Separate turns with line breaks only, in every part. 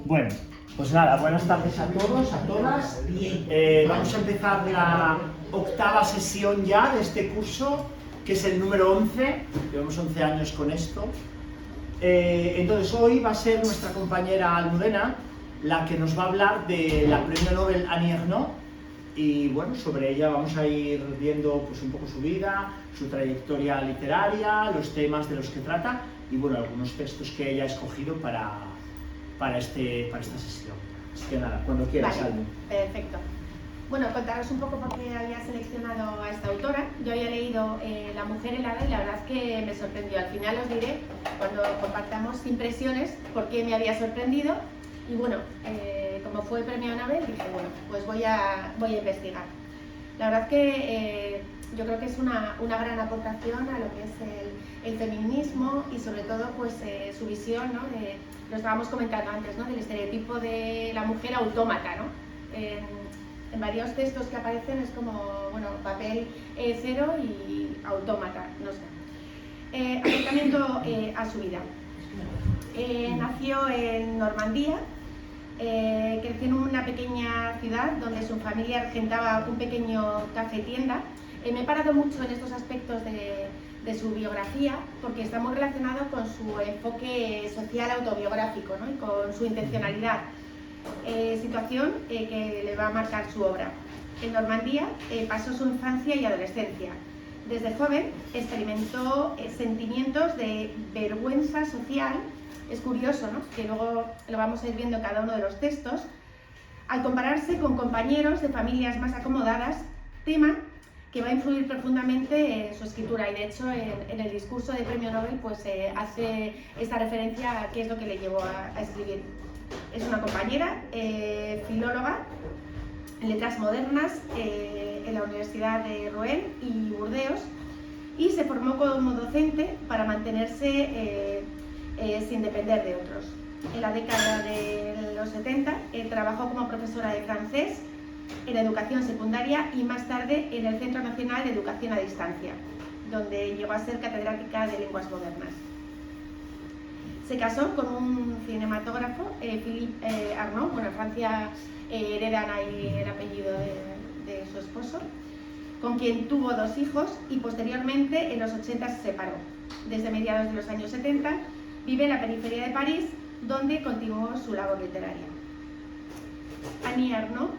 Bueno, pues nada, buenas tardes a todos, a todas. Vamos a empezar la octava sesión ya de este curso, que es el número 11. Llevamos 11 años con esto. Entonces hoy va a ser nuestra compañera Almudena la que nos va a hablar de la premio Nobel Annie Ernaux, y bueno, sobre ella vamos a ir viendo pues un poco su vida, su trayectoria literaria, los temas de los que trata y bueno, algunos textos que ella ha escogido para esta sesión. Así que nada, cuando quieras,
Vale,
Almu.
perfecto. Bueno, contaros un poco por qué había seleccionado a esta autora. Yo había leído La mujer helada y la verdad es que me sorprendió. Al final os diré, cuando compartamos impresiones, por qué me había sorprendido. Y bueno, como fue premio Nobel, dije, bueno, pues voy a investigar. La verdad que yo creo que es una gran aportación a lo que es el feminismo y sobre todo pues su visión, ¿no? Lo estábamos comentando antes, ¿no? Del estereotipo de la mujer autómata, ¿no? En varios textos que aparecen es como, bueno, papel cero y autómata, no sé. Acercamiento a su vida. Nació en Normandía, creció en una pequeña ciudad donde su familia regentaba un pequeño café-tienda. Me he parado mucho en estos aspectos de su biografía porque está muy relacionado con su enfoque social autobiográfico, ¿no? Y con su intencionalidad. Situación que le va a marcar su obra. En Normandía pasó su infancia y adolescencia. Desde joven experimentó sentimientos de vergüenza social. Es curioso, ¿no? Que luego lo vamos a ir viendo en cada uno de los textos, al compararse con compañeros de familias más acomodadas, tema que va a influir profundamente en su escritura y de hecho en el discurso de premio Nobel pues hace esta referencia a qué es lo que le llevó a escribir. Es una compañera, filóloga, en letras modernas en la Universidad de Rouen y Burdeos, y se formó como docente para mantenerse sin depender de otros. En la década de los 70 trabajó como profesora de francés en educación secundaria y más tarde en el Centro Nacional de Educación a Distancia, donde llegó a ser catedrática de lenguas modernas. Se casó con un cinematógrafo, Philippe Arnaud. Bueno, en Francia heredan ahí el apellido de su esposo, con quien tuvo 2 hijos y posteriormente en los 80 se separó. Desde mediados de los años 70 vive en la periferia de París, donde continuó su labor literaria. Annie Ernaux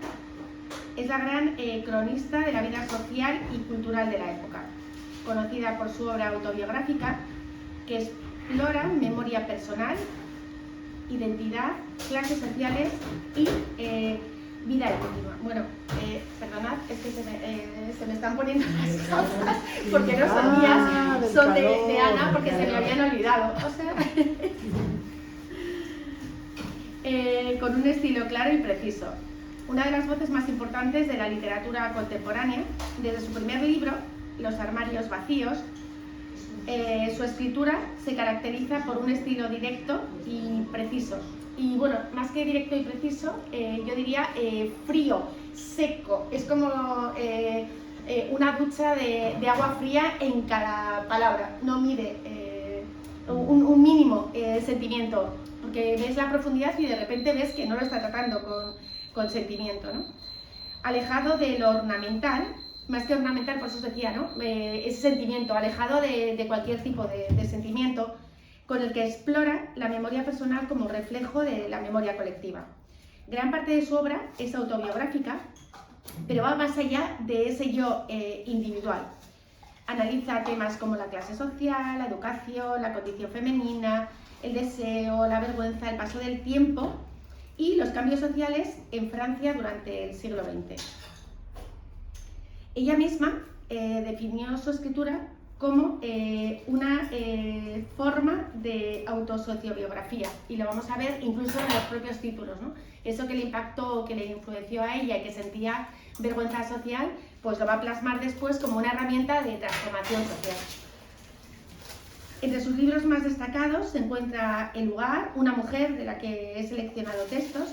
es la gran cronista de la vida social y cultural de la época, conocida por su obra autobiográfica que explora memoria personal, identidad, clases sociales y vida continua. Bueno, perdonad, es que se me están poniendo las gafas porque no son mías, son de Ana porque se me habían olvidado. O sea, con un estilo claro y preciso. Una de las voces más importantes de la literatura contemporánea, desde su primer libro, Los armarios vacíos, su escritura se caracteriza por un estilo directo y preciso. Y bueno, más que directo y preciso, yo diría frío, seco. Es como una ducha de agua fría en cada palabra. No mide un mínimo sentimiento, porque ves la profundidad y de repente ves que no lo está tratando con sentimiento, ¿no? Alejado de lo ornamental, más que ornamental, por eso os decía, ¿no? Ese sentimiento, alejado de cualquier tipo de sentimiento, con el que explora la memoria personal como reflejo de la memoria colectiva. Gran parte de su obra es autobiográfica, pero va más allá de ese yo individual. Analiza temas como la clase social, la educación, la condición femenina, el deseo, la vergüenza, el paso del tiempo y los cambios sociales en Francia durante el siglo XX. Ella misma definió su escritura como una forma de autosociobiografía, y lo vamos a ver incluso en los propios títulos, ¿no? Eso que le impactó, que le influenció a ella y que sentía vergüenza social, pues lo va a plasmar después como una herramienta de transformación social. Entre sus libros más destacados se encuentra El lugar, una mujer, de la que he seleccionado textos,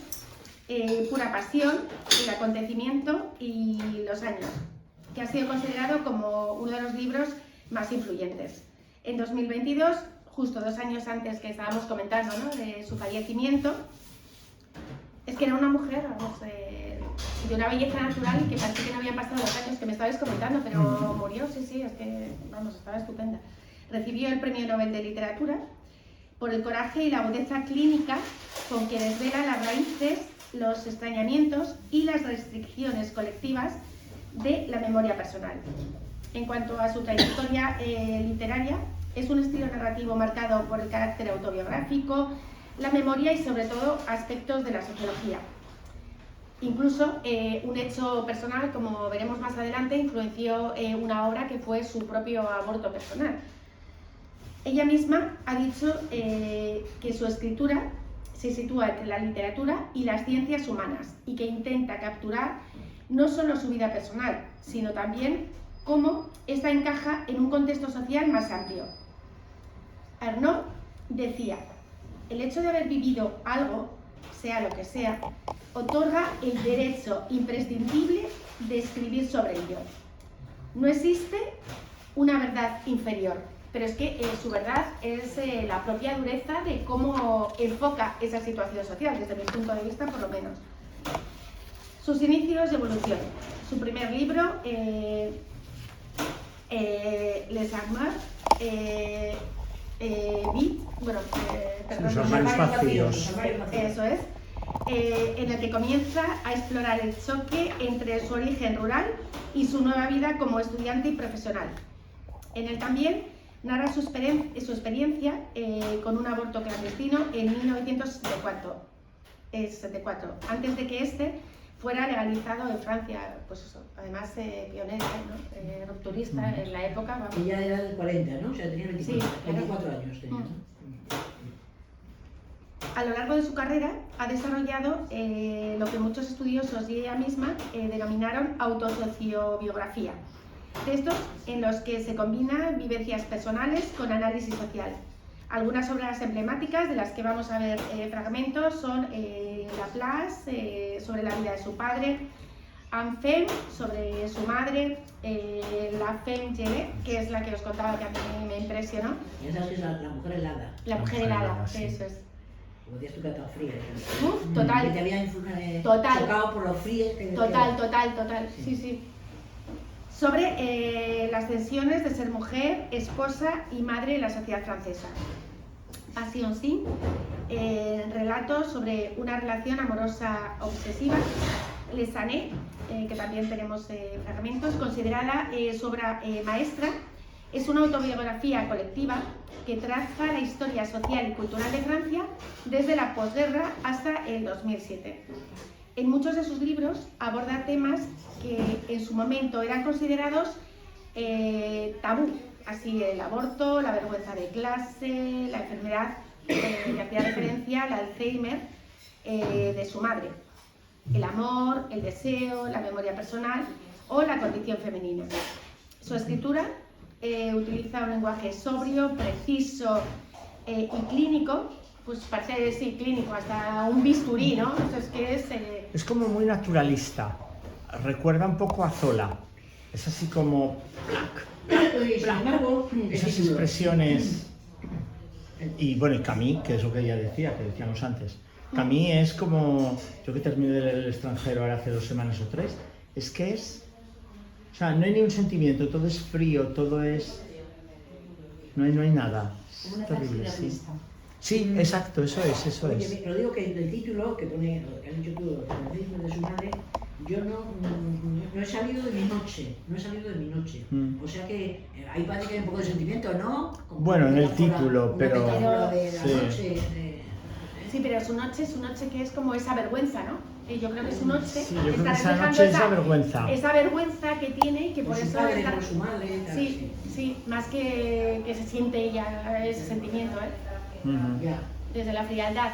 Pura pasión, El acontecimiento y Los años, que ha sido considerado como uno de los libros más influyentes. En 2022 justo 2 años antes que estábamos comentando, ¿no?, de su fallecimiento. Es que era una mujer, vamos, de una belleza natural que parece que no habían pasado los años que me estabais comentando, pero murió, sí, es que, vamos, estaba estupenda. Recibió el Premio Nobel de Literatura por el coraje y la agudeza clínica con que desvela las raíces, los extrañamientos y las restricciones colectivas de la memoria personal. En cuanto a su trayectoria literaria, es un estilo narrativo marcado por el carácter autobiográfico, la memoria y sobre todo aspectos de la sociología. Incluso un hecho personal, como veremos más adelante, influenció una obra que fue su propio aborto personal. Ella misma ha dicho que su escritura se sitúa entre la literatura y las ciencias humanas y que intenta capturar no solo su vida personal, sino también cómo esta encaja en un contexto social más amplio. Arnaud decía: el hecho de haber vivido algo, sea lo que sea, otorga el derecho imprescindible de escribir sobre ello. No existe una verdad inferior, pero es que su verdad es la propia dureza de cómo enfoca esa situación social, desde mi punto de vista por lo menos. Sus inicios y evolución. Su primer libro, Les Armoires,
Los armarios vacíos.
Eso es. En el que comienza a explorar el choque entre su origen rural y su nueva vida como estudiante y profesional. En él también narra su experiencia con un aborto clandestino en 1974, antes de que este fuera legalizado en Francia, pues eso, además pionera, ¿no? Rupturista en la época. Vamos.
Ella era del 40, ¿no? O sea, tenía 24,
sí,
24 años. Tenía, ¿no?
A lo largo de su carrera ha desarrollado lo que muchos estudiosos y ella misma denominaron autosociobiografía, textos en los que se combinan vivencias personales con análisis social. Algunas obras emblemáticas de las que vamos a ver fragmentos son Laplace, sobre la vida de su padre, Anne Femme, sobre su madre, La Femme Gelée, que es la que os contaba que a mí me impresionó.
Y esa es la mujer helada.
La mujer helada,
sí.
Eso es.
Como decías tú que era tan fría.
Total.
Que te había chocado por lo frío que
Total, sí. Sobre las tensiones de ser mujer, esposa y madre en la sociedad francesa. Passion Sin, relatos sobre una relación amorosa obsesiva. Les Années, que también tenemos fragmentos, considerada su obra maestra, es una autobiografía colectiva que traza la historia social y cultural de Francia desde la posguerra hasta el 2007. En muchos de sus libros aborda temas que en su momento eran considerados tabú, así el aborto, la vergüenza de clase, la enfermedad que hacía referencia al Alzheimer de su madre, el amor, el deseo, la memoria personal o la condición femenina. Su escritura utiliza un lenguaje sobrio, preciso y clínico, pues parece sí, clínico, hasta un bisturí, ¿no? Entonces, ¿qué es?
Es como muy naturalista, recuerda un poco a Zola, es así como
Sin embargo,
esas expresiones. Y bueno, y Camus, que es lo que ella decía, que decíamos antes. Camus es como, yo que terminé de leer El extranjero ahora hace 2 semanas o 3, es que es, o sea, no hay ni un sentimiento, todo es frío, todo es, no hay nada, es terrible, sí. Sí, exacto, eso es.
Oye, pero digo que el título que pone, que has dicho tú, el de su madre, yo no he salido de mi noche, O sea que ahí parece que hay un poco de sentimiento, ¿no? Como
bueno, en el título, pero...
de la
sí.
noche,
Sí, pero su noche que es como esa vergüenza, ¿no? Yo creo que su noche
Sí, yo creo
está
que esa
reflejando
noche es la vergüenza.
esa vergüenza que tiene y que por
su
eso
padre,
está...
por su madre, claro,
Sí, más que se siente ella ese sentimiento,
Ya.
desde la frialdad,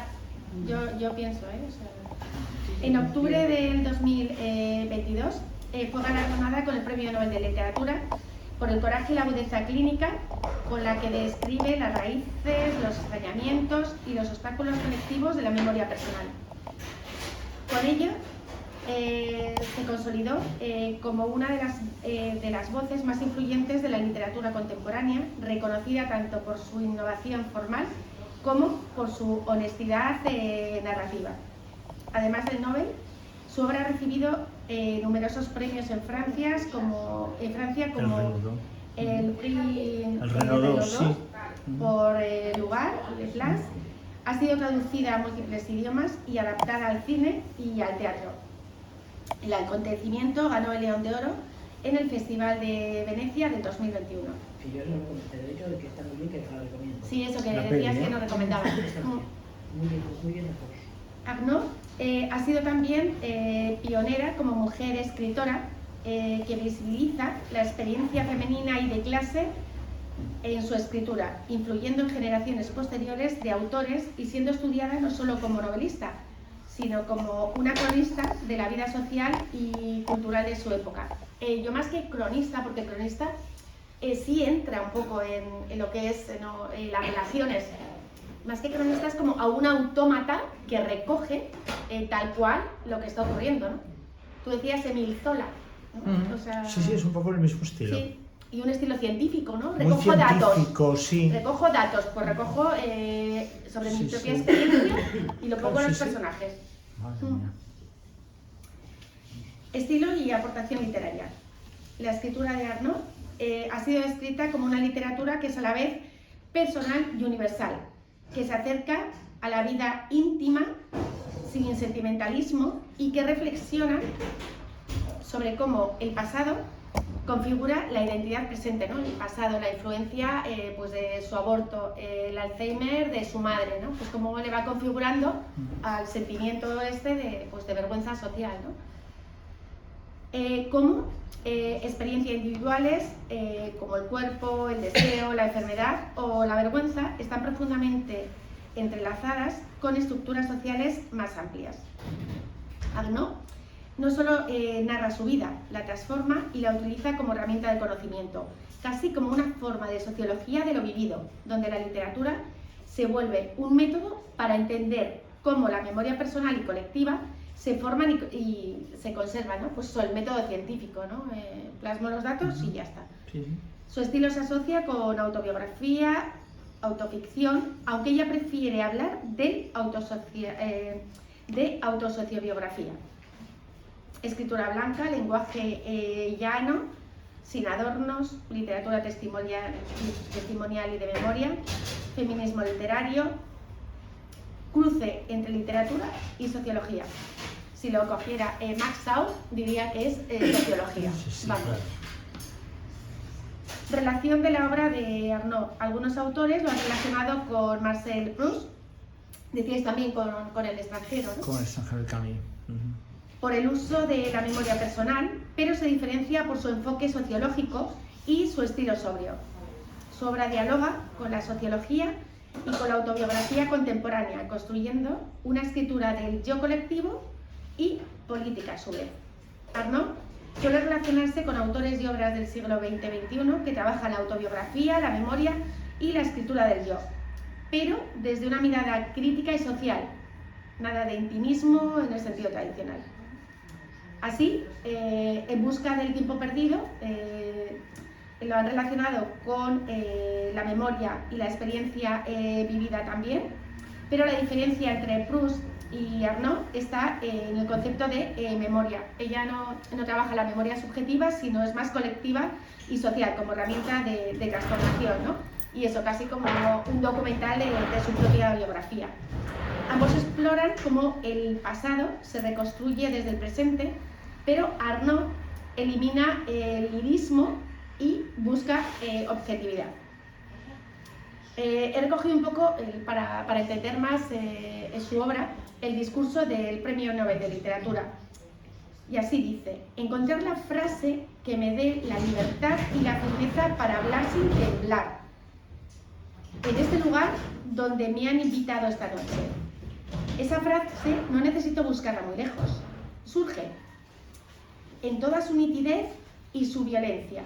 yo pienso, O sea, en octubre del 2022 fue galardonada con el Premio Nobel de Literatura por el coraje y la agudeza clínica con la que describe las raíces, los extrañamientos y los obstáculos colectivos de la memoria personal. Con ello, se consolidó como una de las voces más influyentes de la literatura contemporánea, reconocida tanto por su innovación formal como por su honestidad narrativa. Además del Nobel, su obra ha recibido numerosos premios en Francia, como el Prix
Renaudot, sí.
por Lugar, Le Place. Ha sido traducida a múltiples idiomas y adaptada al cine y al teatro. El acontecimiento ganó el León de Oro en el Festival de Venecia del 2021.
Sí, yo no te he dicho que está muy bien, que te la recomiendo.
Sí, eso que
La
decías
peli,
que nos recomendabas.
Muy bien mejor.
Arnaud ha sido también pionera como mujer escritora que visibiliza la experiencia femenina y de clase en su escritura, influyendo en generaciones posteriores de autores y siendo estudiada no solo como novelista, sino como una cronista de la vida social y cultural de su época. Yo más que cronista, porque cronista sí entra un poco en lo que es las relaciones, más que cronista es como a un autómata que recoge tal cual lo que está ocurriendo, ¿no? Tú decías Emile Zola, ¿no? O sea,
Sí, es un poco el mismo estilo.
Sí, y un estilo científico, ¿no?
Muy
Recojo
científico,
datos.
sí.
Recojo datos, pues recojo sobre mi propia experiencia y lo pongo en los personajes.
Madre mía.
Estilo y aportación literaria. La escritura de Arnaud ha sido descrita como una literatura que es a la vez personal y universal, que se acerca a la vida íntima, sin sentimentalismo, y que reflexiona sobre cómo el pasado configura la identidad presente, ¿no? El pasado, la influencia pues de su aborto, el Alzheimer de su madre, ¿no? Pues cómo le va configurando al sentimiento de vergüenza social, ¿no? Como experiencias individuales como el cuerpo, el deseo, la enfermedad o la vergüenza están profundamente entrelazadas con estructuras sociales más amplias. Arnaud no solo narra su vida, la transforma y la utiliza como herramienta de conocimiento, casi como una forma de sociología de lo vivido, donde la literatura se vuelve un método para entender cómo la memoria personal y colectiva se forman y se conservan, ¿no? Pues el método científico, ¿no? Plasmo los datos y ya está.
Sí.
Su estilo se asocia con autobiografía, autoficción, aunque ella prefiere hablar de autosociobiografía. Escritura blanca, lenguaje llano, sin adornos, literatura testimonial y de memoria, feminismo literario, cruce entre literatura y sociología. Si lo cogiera Max Sau, diría que es sociología.
Sí,
Vamos.
claro.
Relación de la obra de Arnaud. Algunos autores lo han relacionado con Marcel Proust, decíais también con el extranjero, ¿no?
Con el extranjero, el Camus.
Por el uso de la memoria personal, pero se diferencia por su enfoque sociológico y su estilo sobrio. Su obra dialoga con la sociología y con la autobiografía contemporánea, construyendo una escritura del yo colectivo y política a su vez. Arnaud suele relacionarse con autores y obras del siglo XX-XXI que trabajan la autobiografía, la memoria y la escritura del yo, pero desde una mirada crítica y social, nada de intimismo en el sentido tradicional. Así, En busca del tiempo perdido, lo han relacionado con la memoria y la experiencia vivida también, pero la diferencia entre Proust y Arnaud está en el concepto de memoria. Ella no trabaja la memoria subjetiva, sino es más colectiva y social, como herramienta de transformación, ¿no? Y eso casi como un documental de su propia biografía. Ambos exploran cómo el pasado se reconstruye desde el presente, pero Arnaud elimina el lirismo y busca objetividad. He recogido un poco, para entender más en su obra, el discurso del Premio Nobel de Literatura. Y así dice: encontrar la frase que me dé la libertad y la firmeza para hablar sin temblar. En este lugar donde me han invitado esta noche. Esa frase no necesito buscarla muy lejos. Surge en toda su nitidez y su violencia.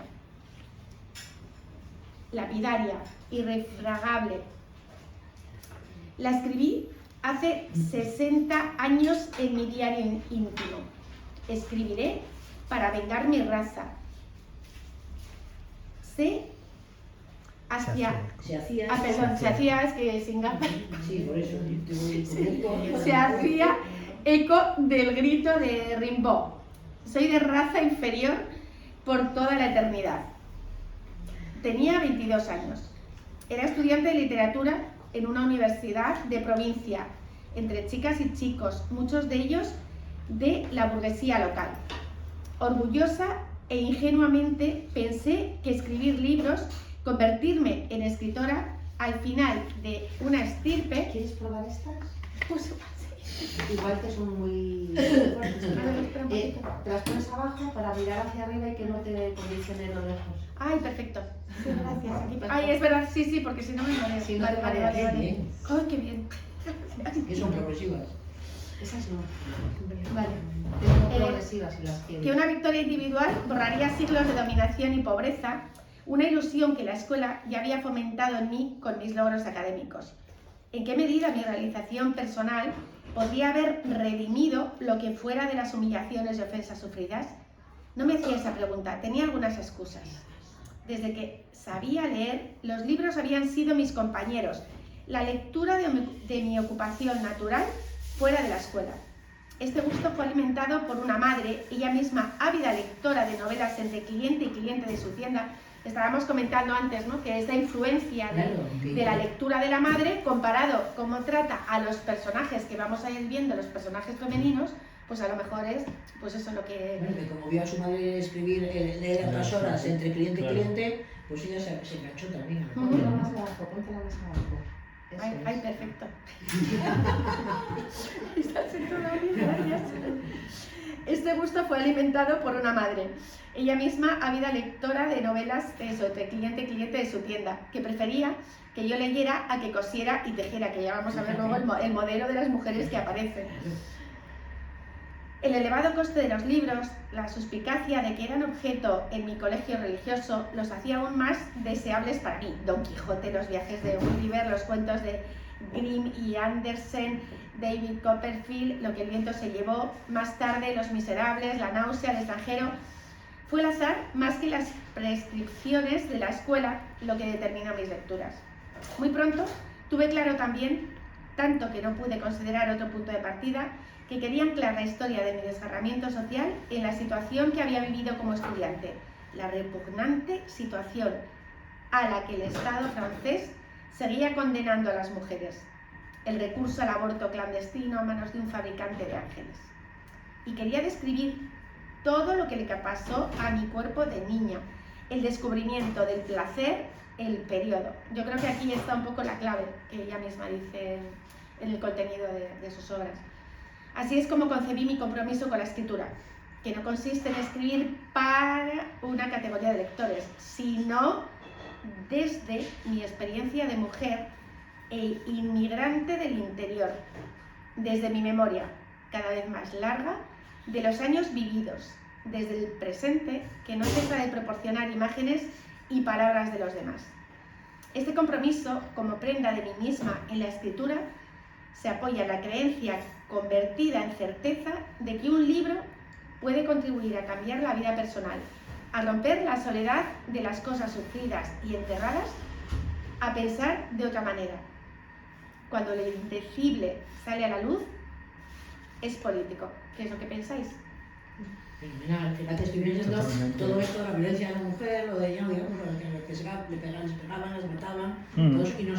Lapidaria, irrefragable. La escribí hace 60 años en mi diario íntimo. Escribiré para vengar mi raza. Se hacía, es que sin gafas.
Sí, por eso.
Se hacía eco del grito de Rimbaud. Soy de raza inferior por toda la eternidad. Tenía 22 años. Era estudiante de literatura en una universidad de provincia, entre chicas y chicos, muchos de ellos de la burguesía local. Orgullosa e ingenuamente pensé que escribir libros, convertirme en escritora al final de una estirpe...
¿Quieres probar estas?
Pues,
Igual que son muy fuertes. Te las pones abajo para mirar hacia arriba y que no te condicione lo lejos.
Ay, perfecto. Sí, gracias. Aquí. Ay, es verdad, sí, porque si no me mareo.
Si no
vale,
te
vale.
Bien.
Ay, qué bien.
Que son progresivas.
Esas no.
Vale.
Tengo progresivas si las quieres.
Que una victoria individual borraría siglos de dominación y pobreza, una ilusión que la escuela ya había fomentado en mí con mis logros académicos. ¿En qué medida mi realización personal podría haber redimido lo que fuera de las humillaciones y ofensas sufridas? No me hacía esa pregunta, tenía algunas excusas. Desde que sabía leer, los libros habían sido mis compañeros, la lectura de mi ocupación natural fuera de la escuela. Este gusto fue alimentado por una madre, ella misma ávida lectora de novelas entre cliente y cliente de su tienda. Estábamos comentando antes, ¿no?, que esta influencia de la lectura de la madre, comparado cómo trata a los personajes que vamos a ir viendo, los personajes femeninos, pues a lo mejor es, pues eso lo que...
Bueno, que como vio a su madre escribir, leer a otras horas entre cliente y cliente, pues ella se enganchó también.
Póntela más abajo, póntela más abajo.
Ay, perfecto. Estás en todo bien, gracias. Este gusto fue alimentado por una madre, ella misma ávida lectora de novelas entre cliente y cliente de su tienda, que prefería que yo leyera a que cosiera y tejiera, que ya vamos a ver luego el modelo de las mujeres que aparecen. El elevado coste de los libros, la suspicacia de que eran objeto en mi colegio religioso, los hacía aún más deseables para mí. Don Quijote, los viajes de Gulliver, los cuentos de Grimm y Andersen, David Copperfield, Lo que el viento se llevó, más tarde Los Miserables, La náusea, El extranjero. Fue el azar más que las prescripciones de la escuela lo que determinó mis lecturas. Muy pronto tuve claro también, tanto que no pude considerar otro punto de partida, que quería anclar la historia de mi desgarramiento social en la situación que había vivido como estudiante, la repugnante situación a la que el Estado francés seguía condenando a las mujeres, el recurso al aborto clandestino a manos de un fabricante de ángeles. Y quería describir todo lo que le pasó a mi cuerpo de niña, el descubrimiento del placer, el periodo. Yo creo que aquí está un poco la clave que ella misma dice en el contenido de sus obras. Así es como concebí mi compromiso con la escritura, que no consiste en escribir para una categoría de lectores, sino desde mi experiencia de mujer e inmigrante del interior, desde mi memoria, cada vez más larga, de los años vividos, desde el presente, que no deja de proporcionar imágenes y palabras de los demás. Este compromiso, como prenda de mí misma en la escritura, se apoya en la creencia convertida en certeza de que un libro puede contribuir a cambiar la vida personal, a romper la soledad de las cosas sufridas y enterradas, a pensar de otra manera. Cuando lo indecible sale a la luz, es político. ¿Qué es lo que pensáis?
Fenomenal, fíjate, estoy viendo todo esto, la violencia de la mujer, lo de ella, digamos, lo que se le pegaban, les pegaban, les mataban, todo eso, y no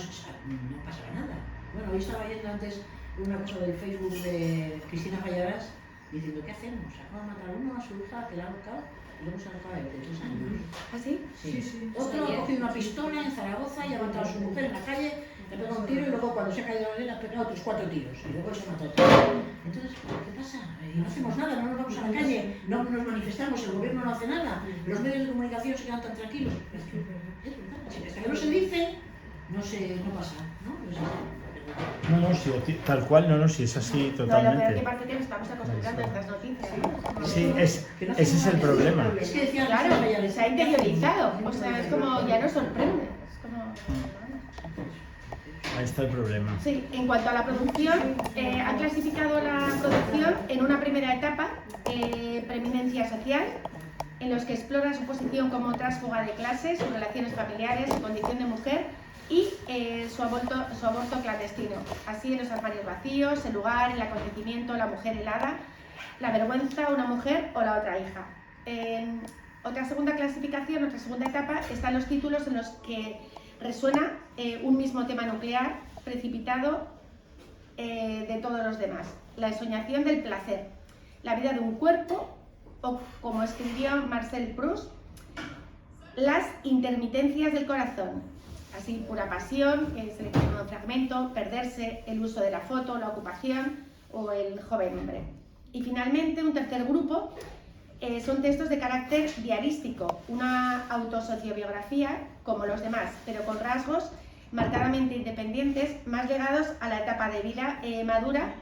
pasaba nada. Bueno, hoy estaba viendo antes una cosa del Facebook de Cristina Fallaras diciendo, ¿qué hacemos? Acaba de matar a uno, a su hija, que la ha ahorcado, y luego se ha ahorcado de 23 años.
¿Ah, sí?
Sí. Otro ha cogido una pistola en Zaragoza y ha matado a su mujer en la calle, le ha pegado un tiro y luego cuando se ha caído la arena ha pegado otros 4 tiros y luego se ha matado. Entonces, ¿qué pasa? No hacemos nada, no nos vamos a la calle, no nos manifestamos, el gobierno no hace nada, los medios de comunicación se quedan tan tranquilos. Hasta que no se dice, no pasa, ¿no?
No, sí, tal cual, sí, es así totalmente.
No, lo peor que parece que nos estamos acostumbrando a estas noticias.
Sí, ese es el problema.
Es que decía,
claro, se ha interiorizado, o sea, es como, ya no sorprende. Es como...
Ahí está el problema.
Sí, en cuanto a la producción, han clasificado la producción en una primera etapa Preeminencia social, en los que explora su posición como tránsfuga de clase, sus relaciones familiares, su condición de mujer y su aborto clandestino. Así en los armarios vacíos, el lugar, el acontecimiento, la mujer helada, la vergüenza, una mujer o la otra hija. Otra segunda clasificación, otra segunda etapa, están los títulos en los que resuena un mismo tema nuclear precipitado de todos los demás. La ensoñación del placer, la vida de un cuerpo, o como escribió Marcel Proust, las intermitencias del corazón. Así, pura pasión, seleccionado un fragmento, perderse, el uso de la foto, la ocupación o el joven hombre. Y finalmente, un tercer grupo son textos de carácter diarístico, una autosociobiografía como los demás, pero con rasgos marcadamente independientes, más ligados a la etapa de vida madura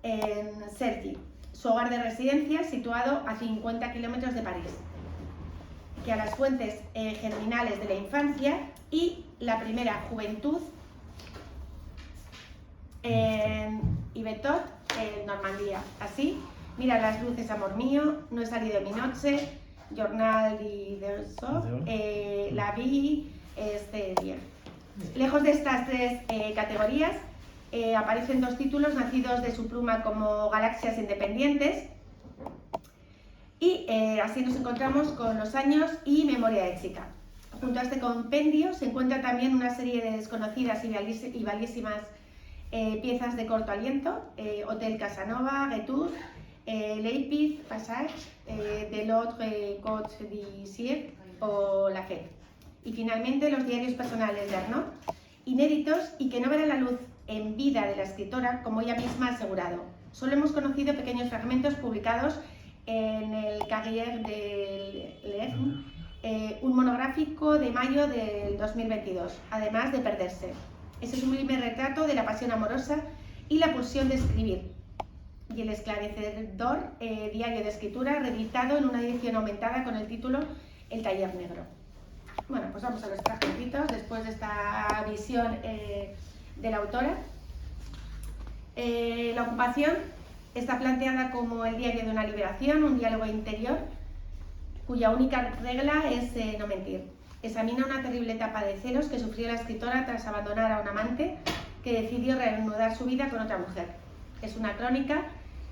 en Cergy, su hogar de residencia situado a 50 kilómetros de París, que a las fuentes germinales de la infancia y la primera juventud en Yvetot, en Normandía. Así, mira las luces, amor mío, no he salido de mi noche, Journal de La Vi, bien. Lejos de estas tres categorías, aparecen dos títulos nacidos de su pluma como galaxias independientes y así nos encontramos con Los años y Memoria de chica. Junto a este compendio se encuentra también una serie de desconocidas y valiosísimas piezas de corto aliento, Hotel Casanova, Retour, Leipzig, Passage, de l'autre côté du ciel o La Fête. Y finalmente los diarios personales de Arnaud, inéditos y que no verán la luz en vida de la escritora, como ella misma ha asegurado. Solo hemos conocido pequeños fragmentos publicados en el Carrière de l'Aigle, un monográfico de mayo del 2022, además de Perderse. Ese sublime retrato de la pasión amorosa y la pulsión de escribir, y el esclarecedor diario de escritura reeditado en una edición aumentada con el título El taller negro. Bueno, pues vamos a los fragmentitos después de esta visión de la autora. La ocupación está planteada como el diario de una liberación, un diálogo interior cuya única regla es no mentir. Examina una terrible etapa de celos que sufrió la escritora tras abandonar a un amante que decidió reanudar su vida con otra mujer. Es una crónica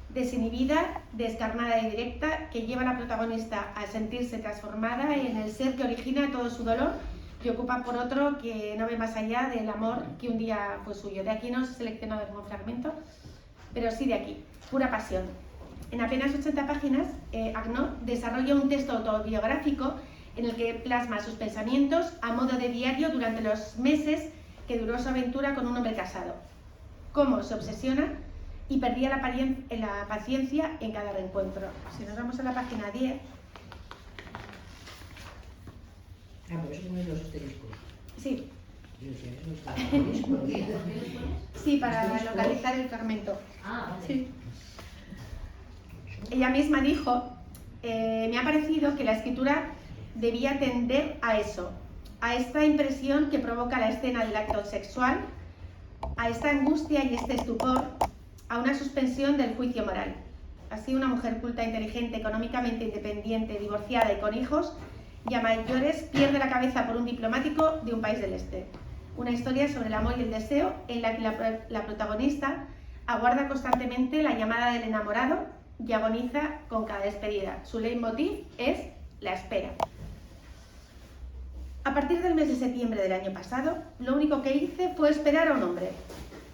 desinhibida, descarnada y directa que lleva a la protagonista a sentirse transformada en el ser que origina todo su dolor y ocupa por otro que no ve más allá del amor que un día fue suyo. De aquí no se selecciona ningún fragmento, pero sí de aquí, pura pasión. En apenas 80 páginas, Arnaud desarrolla un texto autobiográfico en el que plasma sus pensamientos a modo de diario durante los meses que duró su aventura con un hombre casado. Cómo se obsesiona y perdía la paciencia en cada reencuentro. Si nos vamos a la página 10...
por eso ponen los asteriscos.
Sí.
Yo sé, los asteriscos.
Sí, para localizar el fragmento.
Ah, vale.
Sí. Ella misma dijo, me ha parecido que la escritura debía tender a eso, a esta impresión que provoca la escena del acto sexual, a esta angustia y este estupor, a una suspensión del juicio moral. Así, una mujer culta, inteligente, económicamente independiente, divorciada y con hijos, y a mayores pierde la cabeza por un diplomático de un país del este. Una historia sobre el amor y el deseo en la que la protagonista aguarda constantemente la llamada del enamorado y agoniza con cada despedida. Su leitmotiv es la espera. A partir del mes de septiembre del año pasado, lo único que hice fue esperar a un hombre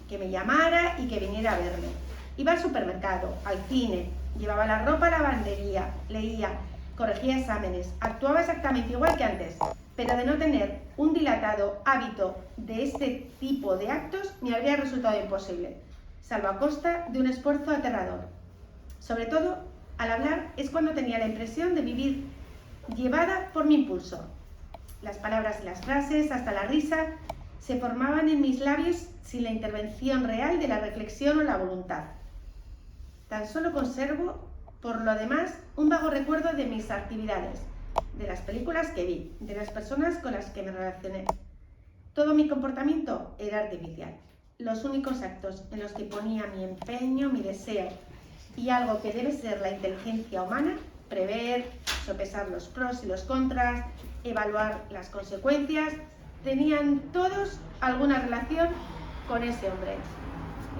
que me llamara y que viniera a verme. Iba al supermercado, al cine, llevaba la ropa a la lavandería, leía, corregía exámenes, actuaba exactamente igual que antes, pero de no tener un dilatado hábito de este tipo de actos me habría resultado imposible, salvo a costa de un esfuerzo aterrador. Sobre todo, al hablar es cuando tenía la impresión de vivir llevada por mi impulso. Las palabras y las frases, hasta la risa, se formaban en mis labios sin la intervención real de la reflexión o la voluntad. Tan solo conservo, por lo demás, un vago recuerdo de mis actividades, de las películas que vi, de las personas con las que me relacioné. Todo mi comportamiento era artificial. Los únicos actos en los que ponía mi empeño, mi deseo y algo que debe ser la inteligencia humana, prever, sopesar los pros y los contras, evaluar las consecuencias, tenían todos alguna relación con ese hombre.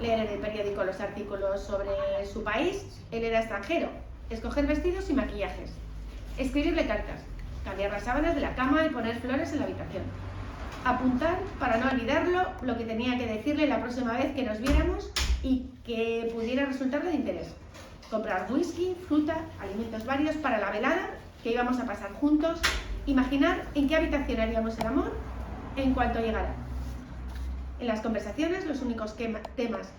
Leer en el periódico los artículos sobre su país, él era extranjero, escoger vestidos y maquillajes, escribirle cartas, cambiar las sábanas de la cama y poner flores en la habitación, apuntar para no olvidarlo lo que tenía que decirle la próxima vez que nos viéramos y que pudiera resultarle de interés, comprar whisky, fruta, alimentos varios para la velada que íbamos a pasar juntos, imaginar en qué habitación haríamos el amor en cuanto llegara. En las conversaciones, los únicos temas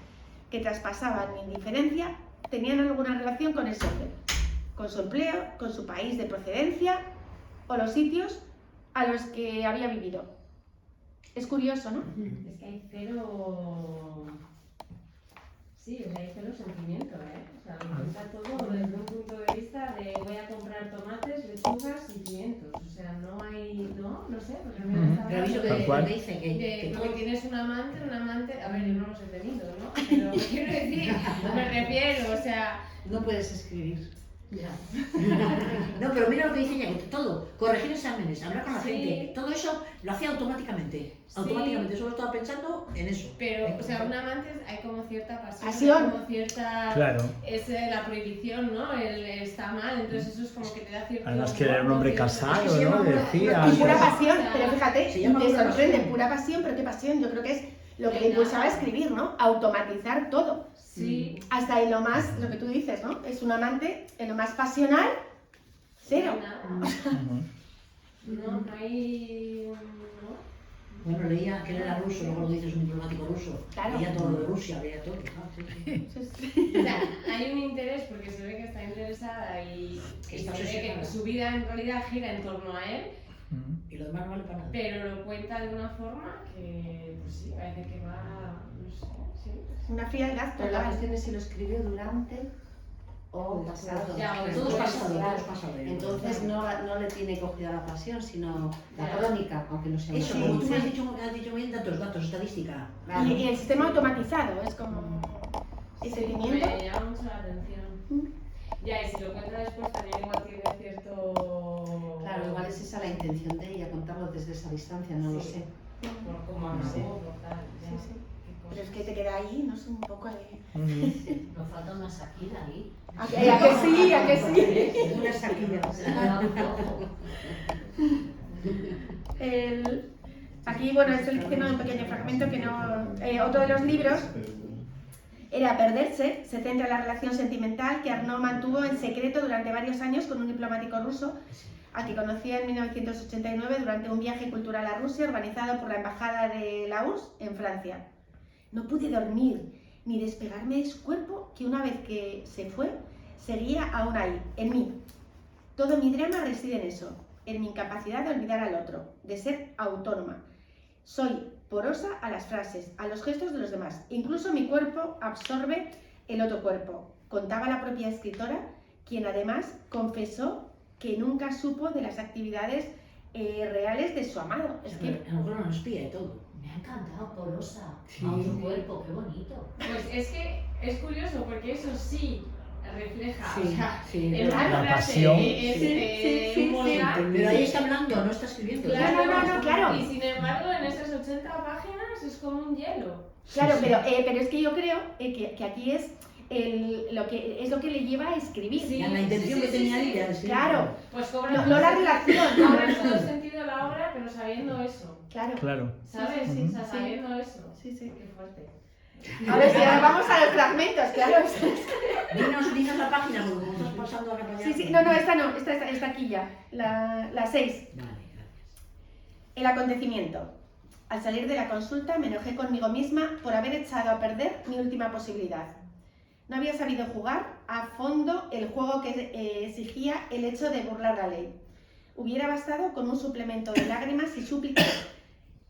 que traspasaban mi indiferencia tenían alguna relación con ese hombre, con su empleo, con su país de procedencia o los sitios a los que había vivido. Es curioso, ¿no?
Es que hay cero... Sí, o sea, hay cero sentimiento, ¿eh? O sea, lo cuenta todo desde un punto de vista de voy a comprar tomates, lechugas y pimientos. O sea, no hay... No sé, porque a mí me está
Pero aviso
hablando
que dice que
porque tienes un amante, a ver, yo no los he tenido, ¿no? Pero quiero decir, me refiero, o sea...
No puedes escribir.
Ya. No, pero mira lo que dice ella, que todo, corregir exámenes, hablar con la
Sí.
gente, todo eso lo hacía automáticamente.
Sí.
Automáticamente, solo estaba pensando en eso.
Pero, o sea, un amante hay como cierta pasión,
Pasión.
como cierta...
Claro.
Es la prohibición, ¿no? Está mal, entonces eso es como que te da cierto...
Además que era un hombre casado,
Es que se
¿no?
llama
Decía.
Y pura
Claro.
pasión, pero fíjate,
Se llama
te
pura
sorprende,
pasión.
pura pasión, pero qué pasión, yo creo que es lo que le
Venga.
impulsaba a escribir, ¿no? Automatizar todo.
Sí.
Hasta en lo más, lo que tú dices, ¿no? Es un amante en lo más pasional, cero.
No hay nada. No hay... No.
Bueno, leía que él era ruso, luego lo dices un diplomático ruso.
Claro.
Leía todo lo de Rusia, leía todo. Sí, sí.
O sea, hay un interés porque se ve que está interesada y
Que
se
está
ve
obsesionada.
que su vida en realidad gira en torno a él,
Y lo demás no vale para nada.
pero lo cuenta de una forma que, pues sí, parece que va, no sé, sí.
Una frialdad
Pero la
total.
cuestión es si lo escribió durante o pasado.
Ya, o
Todo es
después,
pasado, todo
Claro.
es pasado.
Entonces no le tiene cogida la pasión, sino la
Ya.
crónica, aunque no sea
Eso,
una
como tú me
crónica.
has dicho bien, datos, estadística.
Claro.
Y el sistema automatizado es como el sentimiento.
me llama mucho la atención. Ya, y si lo cuenta después también igual tiene cierto...
Claro, igual es esa la intención de ella, contarlo desde esa distancia, no lo
Sí.
sé.
Por cómo
No sé.
habló, por tal, ya.
Sí, sí.
Qué
Pero es
cosas.
que te queda ahí, no sé, un poco ahí.
Nos falta una Shakira ahí.
¿A que sí? ¿A que sí?
Una saquilla.
Aquí, bueno, estoy diciendo un pequeño fragmento que no... otro de los libros era Perderse, se centra en la relación sentimental que Arnaud mantuvo en secreto durante varios años con un diplomático ruso a que conocía en 1989 durante un viaje cultural a Rusia organizado por la Embajada de la URSS en Francia. No pude dormir ni despegarme de su cuerpo, que una vez que se fue, seguía aún ahí, en mí. Todo mi drama reside en eso, en mi incapacidad de olvidar al otro, de ser autónoma. Soy porosa a las frases, a los gestos de los demás. Incluso mi cuerpo absorbe el otro cuerpo, contaba la propia escritora, quien además confesó que nunca supo de las actividades reales de su amado. Es que
A lo mejor no nos pilla y todo.
Me ha encantado, porosa.
Sí.
A otro cuerpo, qué bonito.
Pues es que es curioso porque eso sí refleja,
Sí,
o sea,
sí,
en
verdad.
una
La
frase
pasión.
es
sí,
vulgar,
Pero ahí está hablando, no está escribiendo.
No, claro.
Y sin embargo en esas 80 páginas es como un hielo.
Claro, pero es que yo creo que aquí es lo que le lleva a escribir.
Sí.
La intención que tenía ella de escribir.
Claro,
Pues cobra
no la relación,
cobra
no.
todo el sentido de la obra, pero sabiendo eso,
Claro.
Claro.
¿sabes?
Sí,
O sea,
sí.
sabiendo eso.
Sí, sí.
Qué fuerte.
A ver, si ahora vamos a los fragmentos, claro.
Dinos la página, porque como estás pasando acá para allá.
Sí, sí, no, esta no, esta aquí ya, la 6.
Vale, gracias.
El acontecimiento. Al salir de la consulta me enojé conmigo misma por haber echado a perder mi última posibilidad. No había sabido jugar a fondo el juego que exigía el hecho de burlar la ley. Hubiera bastado con un suplemento de lágrimas y súplicas,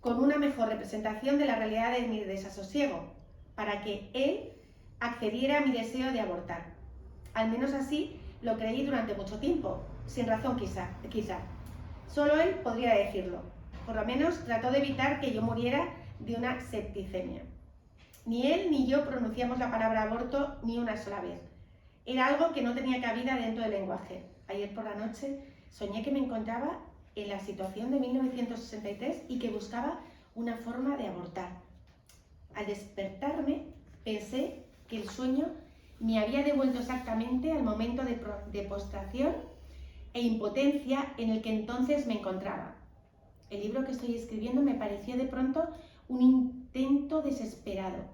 con una mejor representación de la realidad de mi desasosiego, para que él accediera a mi deseo de abortar. Al menos así lo creí durante mucho tiempo, sin razón quizá. Solo él podría decirlo. Por lo menos trató de evitar que yo muriera de una septicemia. Ni él ni yo pronunciamos la palabra aborto ni una sola vez. Era algo que no tenía cabida dentro del lenguaje. Ayer por la noche soñé que me encontraba en la situación de 1963 y que buscaba una forma de abortar. Al despertarme, pensé que el sueño me había devuelto exactamente al momento de postración e impotencia en el que entonces me encontraba. El libro que estoy escribiendo me pareció de pronto un intento desesperado,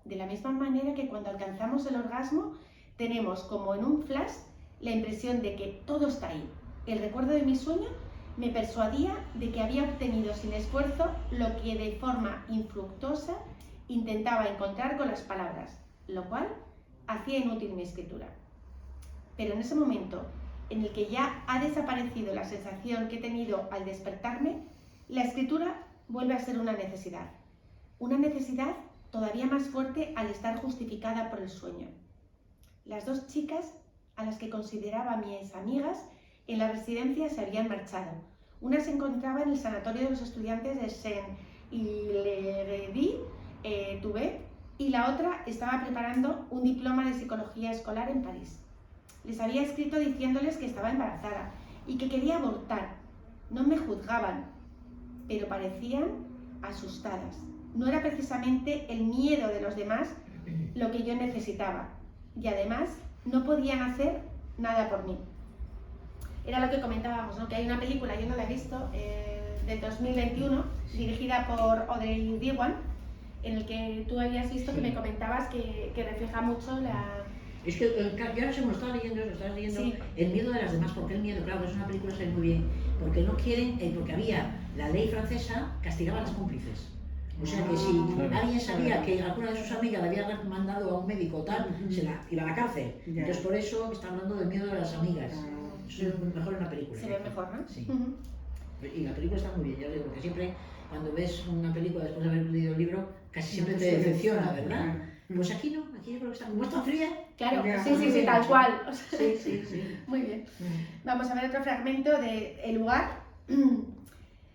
de la misma manera que cuando alcanzamos el orgasmo tenemos como en un flash la impresión de que todo está ahí. El recuerdo de mi sueño me persuadía de que había obtenido sin esfuerzo lo que de forma infructuosa intentaba encontrar con las palabras, lo cual hacía inútil mi escritura. Pero en ese momento en el que ya ha desaparecido la sensación que he tenido al despertarme, la escritura vuelve a ser una necesidad todavía más fuerte al estar justificada por el sueño. Las dos chicas a las que consideraba mis amigas en la residencia se habían marchado. Una se encontraba en el sanatorio de los estudiantes de Saint-Hilaire-du-Tibet y la otra estaba preparando un diploma de psicología escolar en París. Les había escrito diciéndoles que estaba embarazada y que quería abortar. No me juzgaban, pero parecían asustadas. No era precisamente el miedo de los demás lo que yo necesitaba, y además no podían hacer nada por mí. Era lo que comentábamos, ¿no? Que hay una película, yo no la he visto, del 2021, dirigida por Audrey Diwan, en el que tú habías visto, que me comentabas que refleja mucho la...
Es que yo ahora se me lo estaba leyendo,
Sí.
El miedo de las demás, porque el miedo, claro, es una película que está muy bien, porque no quieren, porque había la ley francesa, castigaba a las cómplices. O sea que si alguien sabía que alguna de sus amigas le había mandado a un médico o tal, se la iba a la cárcel. Entonces por eso está hablando del miedo de las amigas. Eso es mejor en la película.
Se ve mejor, ¿no?
Sí. Y la película está muy bien, ya os digo, porque siempre cuando ves una película después de haber leído el libro, casi siempre te decepciona, ¿verdad? Pues aquí no, aquí yo creo que está, como está fría.
Claro, sí, tal cual. O sea,
Sí.
muy bien. Vamos a ver otro fragmento de El lugar.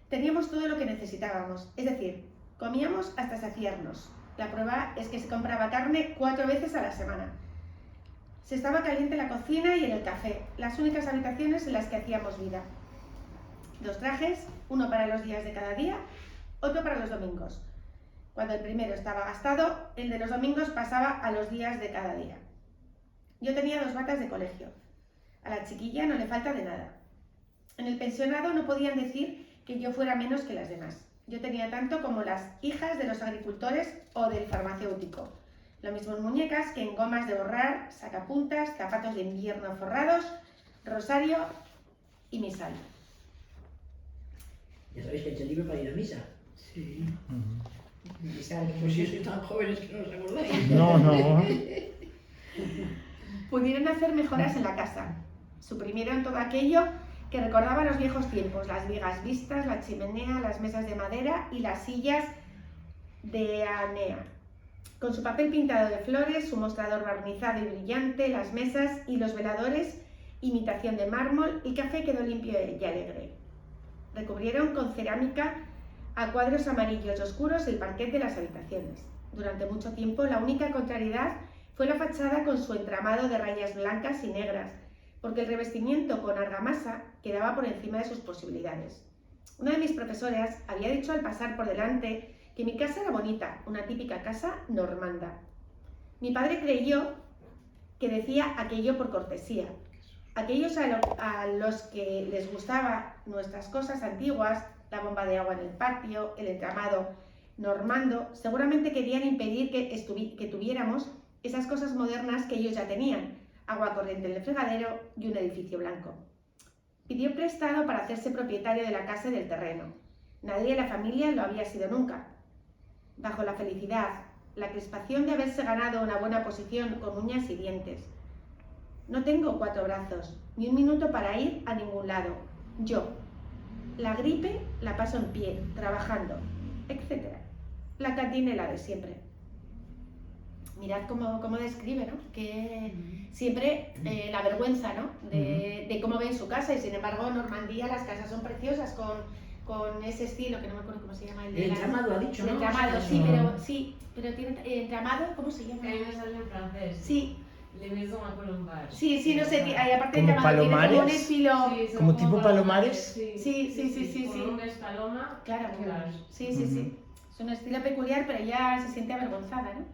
Teníamos todo lo que necesitábamos, es decir, comíamos hasta saciarnos. La prueba es que se compraba carne 4 veces a la semana. Se estaba caliente en la cocina y en el café, las únicas habitaciones en las que hacíamos vida. 2 trajes, uno para los días de cada día, otro para los domingos. Cuando el primero estaba gastado, el de los domingos pasaba a los días de cada día. Yo tenía 2 batas de colegio. A la chiquilla no le falta de nada. En el pensionado no podían decir que yo fuera menos que las demás. Yo tenía tanto como las hijas de los agricultores o del farmacéutico. Lo mismo en muñecas que en gomas de borrar, sacapuntas, zapatos de invierno forrados, rosario y misal.
Ya sabéis que he hecho el libro para ir a misa.
Sí.
Pues si sois tan jóvenes que no os acordáis.
No.
Pudieron hacer mejoras en la casa. Suprimieron todo aquello que recordaba los viejos tiempos, las vigas vistas, la chimenea, las mesas de madera y las sillas de anea. Con su papel pintado de flores, su mostrador barnizado y brillante, las mesas y los veladores, imitación de mármol, el café quedó limpio y alegre. Recubrieron con cerámica a cuadros amarillos oscuros el parquet de las habitaciones. Durante mucho tiempo la única contrariedad fue la fachada con su entramado de rayas blancas y negras, porque el revestimiento con argamasa quedaba por encima de sus posibilidades. Una de mis profesoras había dicho al pasar por delante que mi casa era bonita, una típica casa normanda. Mi padre creyó que decía aquello por cortesía. Aquellos a los que les gustaban nuestras cosas antiguas, la bomba de agua en el patio, el entramado normando, seguramente querían impedir que tuviéramos esas cosas modernas que ellos ya tenían, agua corriente en el fregadero y un edificio blanco. Pidió prestado para hacerse propietario de la casa y del terreno. Nadie de la familia lo había sido nunca. Bajo la felicidad, la crispación de haberse ganado una buena posición con uñas y dientes. No tengo 4 brazos, ni un minuto para ir a ningún lado. Yo. La gripe la paso en pie, trabajando, etc. La cantinela de siempre. Mirad cómo describe, ¿no? Que siempre la vergüenza, ¿no? De cómo ve su casa, y sin embargo en Normandía las casas son preciosas con ese estilo, que no me acuerdo cómo se llama.
El entramado ha dicho, ¿no?
El entramado, sí, pero tiene entramado, ¿cómo se llama?
Que ahí me sale en francés.
Sí,
Le Maison à Colombage.
Sí, no sé, hay aparte
¿Como
de tiene como un
palomares?
estilo...
Sí, son
¿Como tipo palomares?
Sí.
Colombes, paloma.
Claro,
Claro.
sí. Es un estilo peculiar, pero ella se siente avergonzada, ¿no?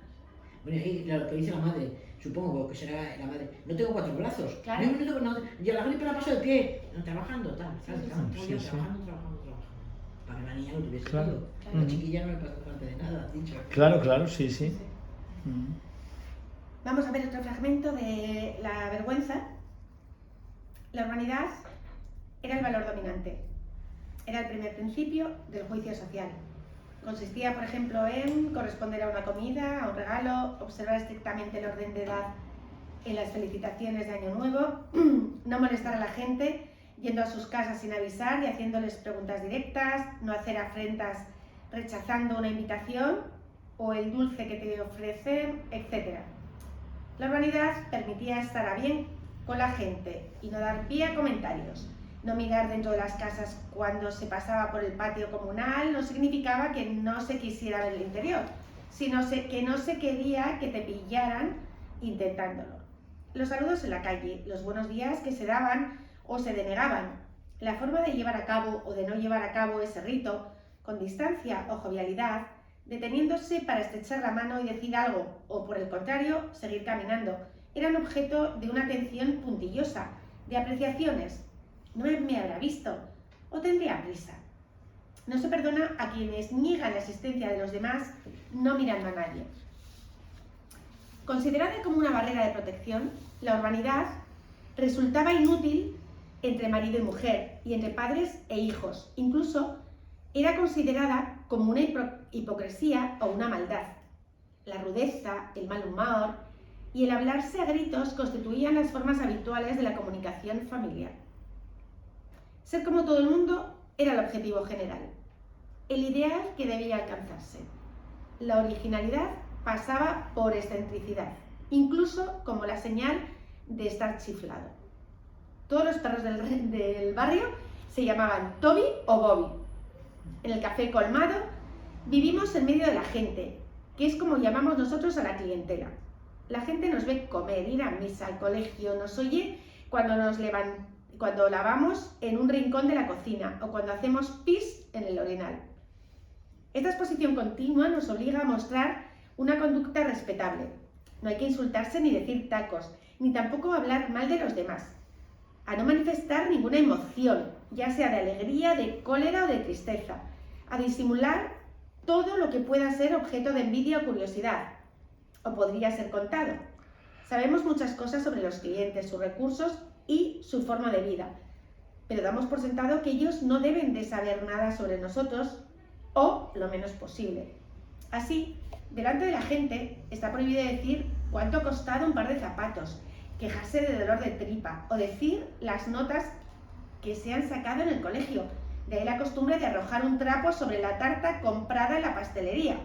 Bueno, y lo que dice la madre, supongo que será la madre, no tengo 4 brazos,
Claro.
yo no tengo nada, y a la gripe la paso de pie, trabajando, trabajando,
sí.
trabajando, para que la niña lo tuviese
Claro.
todo.
Claro.
La chiquilla no le pasa parte de nada, dicho.
Claro, sí.
Vamos a ver otro fragmento de la vergüenza. La urbanidad era el valor dominante. Era el primer principio del juicio social. Consistía, por ejemplo, en corresponder a una comida, a un regalo, observar estrictamente el orden de edad en las felicitaciones de Año Nuevo, no molestar a la gente yendo a sus casas sin avisar y haciéndoles preguntas directas, no hacer afrentas rechazando una invitación o el dulce que te ofrecen, etc. La urbanidad permitía estar a bien con la gente y no dar pie a comentarios. No mirar dentro de las casas cuando se pasaba por el patio comunal no significaba que no se quisiera ver el interior, sino que no se quería que te pillaran intentándolo. Los saludos en la calle, los buenos días que se daban o se denegaban, la forma de llevar a cabo o de no llevar a cabo ese rito, con distancia o jovialidad, deteniéndose para estrechar la mano y decir algo, o por el contrario, seguir caminando, eran objeto de una atención puntillosa, de apreciaciones. No me habrá visto, o tendría prisa. No se perdona a quienes niegan la existencia de los demás no mirando a nadie. Considerada como una barrera de protección, la urbanidad resultaba inútil entre marido y mujer y entre padres e hijos. Incluso era considerada como una hipocresía o una maldad. La rudeza, el mal humor y el hablarse a gritos constituían las formas habituales de la comunicación familiar. Ser como todo el mundo era el objetivo general, el ideal que debía alcanzarse. La originalidad pasaba por excentricidad, incluso como la señal de estar chiflado. Todos los perros del barrio se llamaban Toby o Bobby. En el café colmado vivimos en medio de la gente, que es como llamamos nosotros a la clientela. La gente nos ve comer, ir a misa, al colegio, nos oye cuando lavamos en un rincón de la cocina o cuando hacemos pis en el orinal. Esta exposición continua nos obliga a mostrar una conducta respetable. No hay que insultarse ni decir tacos, ni tampoco hablar mal de los demás. A no manifestar ninguna emoción, ya sea de alegría, de cólera o de tristeza. A disimular todo lo que pueda ser objeto de envidia o curiosidad, o podría ser contado. Sabemos muchas cosas sobre los clientes, sus recursos y su forma de vida, pero damos por sentado que ellos no deben de saber nada sobre nosotros o lo menos posible. Así, delante de la gente está prohibido decir cuánto ha costado un par de zapatos, quejarse de dolor de tripa o decir las notas que se han sacado en el colegio. De ahí la costumbre de arrojar un trapo sobre la tarta comprada en la pastelería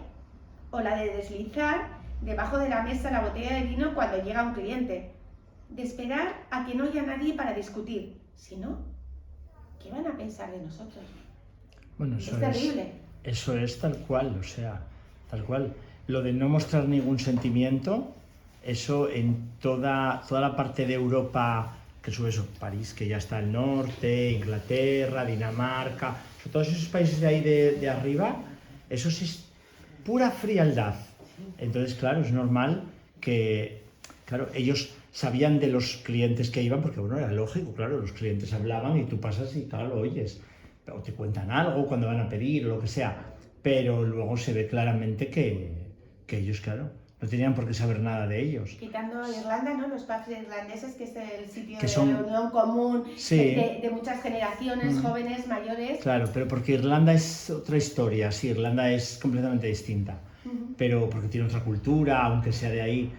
o la de deslizar debajo de la mesa la botella de vino cuando llega un cliente. De esperar a que no haya nadie para discutir. Si no, ¿qué van a pensar de nosotros?
Bueno,
Es terrible.
Eso es tal cual, o sea, tal cual. Lo de no mostrar ningún sentimiento, eso en toda la parte de Europa, que es eso, París, que ya está al norte, Inglaterra, Dinamarca, todos esos países de ahí de arriba, eso sí es pura frialdad. Entonces, claro, es normal que, claro, ellos sabían de los clientes que iban, porque bueno, era lógico, claro, los clientes hablaban y tú pasas y claro, lo oyes, o te cuentan algo cuando van a pedir o lo que sea, pero luego se ve claramente que ellos, claro, no tenían por qué saber nada de ellos.
Quitando Irlanda, ¿no? Los pubs irlandeses, que es el sitio
Que
de
son-
reunión común
Sí.
de muchas generaciones, jóvenes, mayores.
Claro, pero porque Irlanda es otra historia, sí, Irlanda es completamente distinta, pero porque tiene otra cultura, aunque sea de ahí,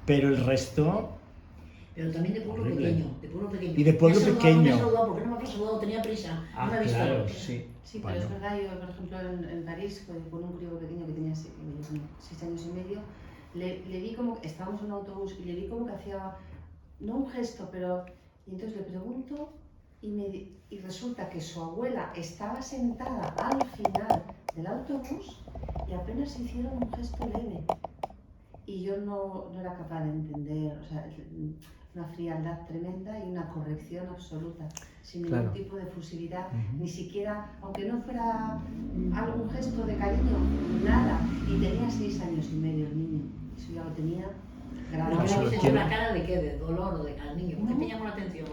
pero el resto...
Pero también de pueblo
Horrible.
pequeño, de pueblo pequeño.
Y de pueblo
Me ha saludado,
pequeño.
Me ha saludado, porque no me había saludado, tenía prisa, no me ha visto.
claro, sí.
Sí, pero
Bueno.
es verdad, yo por ejemplo en París, con un crío pequeño que tenía 6 años y medio, le vi como, estábamos en un autobús y le vi como que hacía, no un gesto, pero, y entonces le pregunto y resulta que su abuela estaba sentada al final del autobús y apenas hicieron un gesto leve. y yo no era capaz de entender, o sea, una frialdad tremenda y una corrección absoluta, sin ningún tipo de fusividad, ni siquiera, aunque no fuera algún gesto de cariño, nada. Y tenía 6 años y medio el niño, eso ya lo tenía grabado.
¿Pero le hizo la cara de qué? ¿De dolor o de al niño? ¿Por qué te llamó la atención?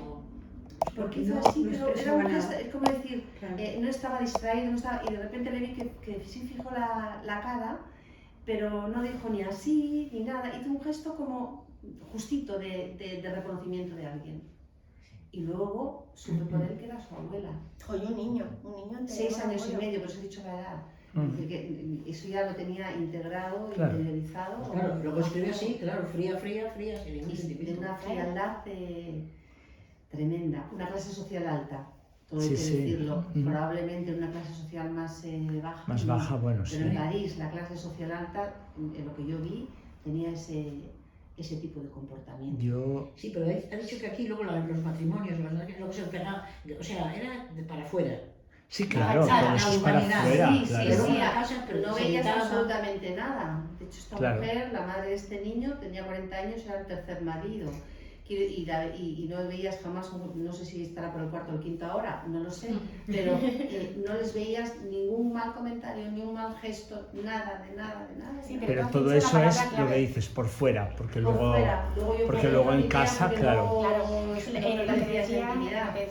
Porque hizo así, pero era un gesto, es como decir, no estaba distraído, no estaba, y de repente le vi que sí fijó la cara, pero no dijo ni así, ni nada, hizo un gesto como justito de reconocimiento de alguien. Y luego supe por él que era su abuela.
Oye, un niño
6 años y medio, por eso he dicho la edad. Es decir, que eso ya lo tenía integrado, interiorizado.
Claro, lo escribió así, claro, fría, sin ningún sentimiento.
De una frialdad tremenda, una clase social alta. Todo hay que decirlo, probablemente una clase social más baja.
Más baja, bueno,
pero en París, la clase social alta, en lo que yo vi, tenía ese tipo de comportamiento.
Sí, pero ha dicho que aquí luego los matrimonios, luego se pegaba, o sea, era para afuera.
Sí, claro, todo eso es para afuera.
Sí,
claro.
sí, pero no veías absolutamente nada. De hecho, esta mujer, la madre de este niño, tenía 40 años, era el tercer marido. Y no veías jamás, no sé si estará por el cuarto o el quinto ahora, no lo sé, pero no les veías ningún mal comentario, ni un mal gesto, nada, de nada.
Sí,
pero todo eso es lo que dices, por fuera, porque luego en casa, claro.
Claro, la decía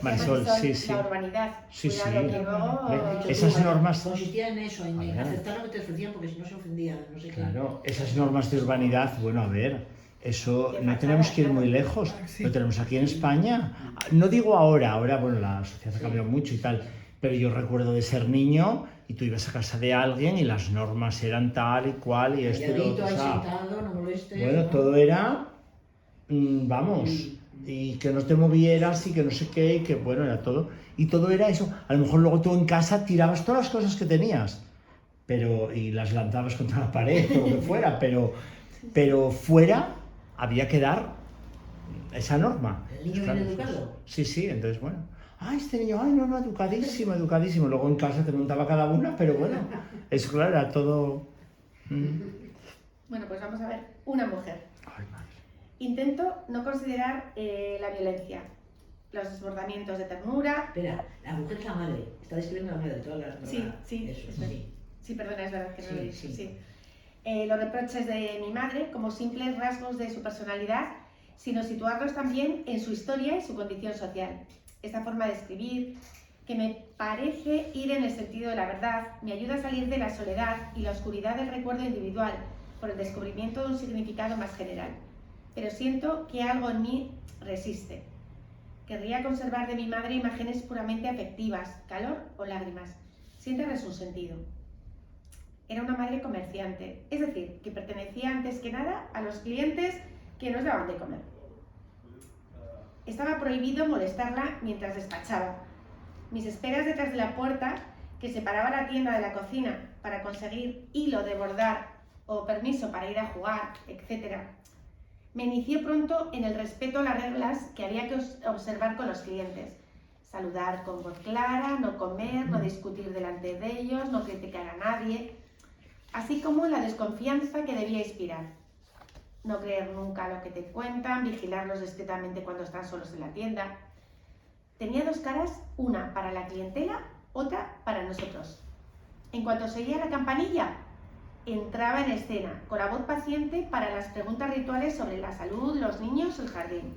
Marisol, sí.
La urbanidad.
Sí,
cuidado, que luego...
Esas normas...
Consistía en eso, en aceptar lo que te ofrecían, porque si no se ofendían, no sé qué.
Claro, esas normas de urbanidad, bueno, a ver... Eso no tenemos que ir muy lejos, lo tenemos aquí en España. No digo ahora, bueno, la sociedad ha cambiado mucho y tal, pero yo recuerdo de ser niño y tú ibas a casa de alguien y las normas eran tal y cual y esto y lo otro. Bueno, todo era, vamos, y que no te movieras y que no sé qué, y que bueno, era todo. Y todo era eso. A lo mejor luego tú en casa tirabas todas las cosas que tenías, y las lanzabas contra la pared o lo que fuera, pero fuera había que dar esa norma.
¿El niño bien educado?
Sí, entonces bueno. Este niño, no, educadísimo. Luego en casa te montaba cada una, pero bueno, eso claro, era todo...
Bueno, pues vamos a ver una mujer.
Ay, madre.
Intento no considerar la violencia, los desbordamientos de ternura...
Espera, la mujer es la madre, está describiendo a la madre, toda la...
Sí.
Eso, sí.
Sí, perdona, es verdad que no lo he dicho,
sí.
Los reproches de mi madre como simples rasgos de su personalidad, sino situarlos también en su historia y su condición social. Esta forma de escribir, que me parece ir en el sentido de la verdad, me ayuda a salir de la soledad y la oscuridad del recuerdo individual por el descubrimiento de un significado más general. Pero siento que algo en mí resiste. Querría conservar de mi madre imágenes puramente afectivas, calor o lágrimas, sin darles un sentido. Era una madre comerciante, es decir, que pertenecía antes que nada a los clientes que nos daban de comer. Estaba prohibido molestarla mientras despachaba. Mis esperas detrás de la puerta, que separaba la tienda de la cocina para conseguir hilo de bordar o permiso para ir a jugar, etc., me inicié pronto en el respeto a las reglas que había que observar con los clientes. Saludar con voz clara, no comer, no discutir delante de ellos, no criticar a nadie... así como la desconfianza que debía inspirar. No creer nunca lo que te cuentan, vigilarlos discretamente cuando están solos en la tienda. Tenía dos caras, una para la clientela, otra para nosotros. En cuanto se oía la campanilla, entraba en escena, con la voz paciente para las preguntas rituales sobre la salud, los niños o el jardín.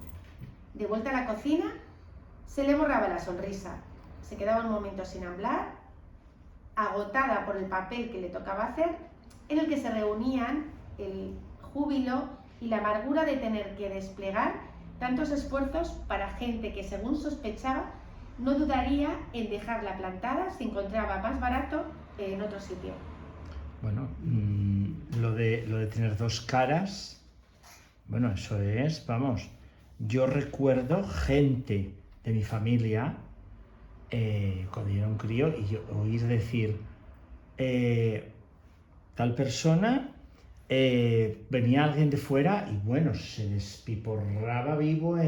De vuelta a la cocina, se le borraba la sonrisa. Se quedaba un momento sin hablar, agotada por el papel que le tocaba hacer, en el que se reunían el júbilo y la amargura de tener que desplegar tantos esfuerzos para gente que, según sospechaba, no dudaría en dejarla plantada si encontraba más barato en otro sitio.
Bueno, lo de tener dos caras, bueno, eso es, vamos, yo recuerdo gente de mi familia, cuando yo era un crío, y yo oír decir, tal persona, venía alguien de fuera y bueno, se despiporraba vivo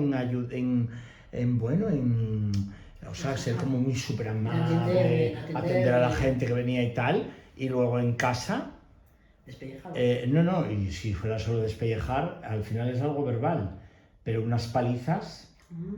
o sea, ser como muy súper amable, atender a la gente que venía y tal, y luego en casa,
Despellejado.
No, y si fuera solo despellejar, al final es algo verbal, pero unas palizas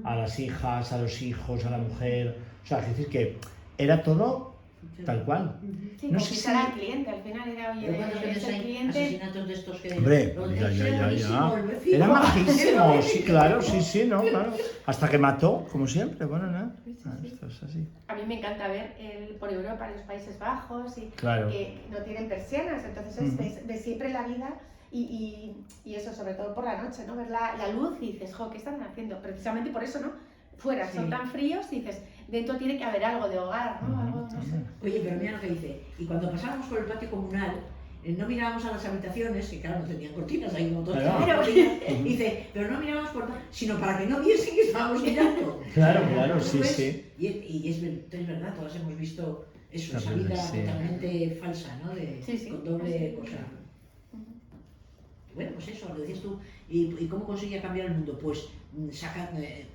a las hijas, a los hijos, a la mujer, o sea, es decir, que era todo tal cual.
Sí,
No sé
conquistar
si-
al cliente, al final era,
Pero
oye,
¿cuántas veces
es el
hay
cliente.
asesinatos de estos que...
Hombre,
buenísimo, el vecino.
Era majísimo, sí, claro, sí, no, claro. Hasta que mató, como siempre, bueno, nada. Esto es así.
A mí me encanta ver por Europa, en los Países Bajos, y
Claro.
que no tienen persianas, entonces ves siempre la vida y eso, sobre todo por la noche, ¿no? Ver la luz y dices, jo, ¿qué están haciendo? Precisamente por eso, ¿no? Fuera son
Sí.
tan fríos y dices, dentro tiene que haber algo de hogar, ¿no? Algo, no sé.
Oye, pero mira lo que dice. Y cuando pasábamos por el patio comunal, no mirábamos a las habitaciones, que claro, no tenían cortinas, hay un montón de
Claro.
cortinas. Dice, pero no mirábamos por sino para que no viesen que estábamos mirando.
Claro, sí,
¿Ves?
sí.
Y es verdad, todas hemos visto eso, esa
Terrible,
vida
sí.
totalmente falsa, ¿no?
Sí.
Con doble cosa. Bueno, pues eso, lo decías tú. ¿Y cómo conseguía cambiar el mundo? Pues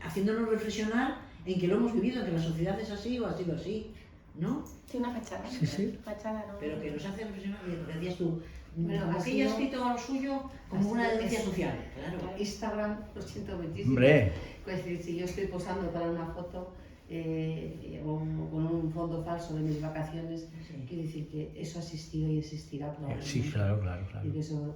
haciéndonos reflexionar en que lo hemos vivido, en que la sociedad es así o ha sido así, ¿no?
Sí, una fachada.
Sí.
Fachada, ¿no?
Pero que nos hace reflexionar, porque decías tú,
Bueno,
como
ha
que ella ha
sido-
escrito a lo suyo como
ha
una
sido-
denuncia
es-
social, claro.
Instagram, lo siento muchísimo.
Hombre,
Pues si yo estoy posando para una foto con un fondo falso de mis vacaciones,
Sí.
quiere decir que eso ha existido y existirá probablemente.
sí, claro.
Y que eso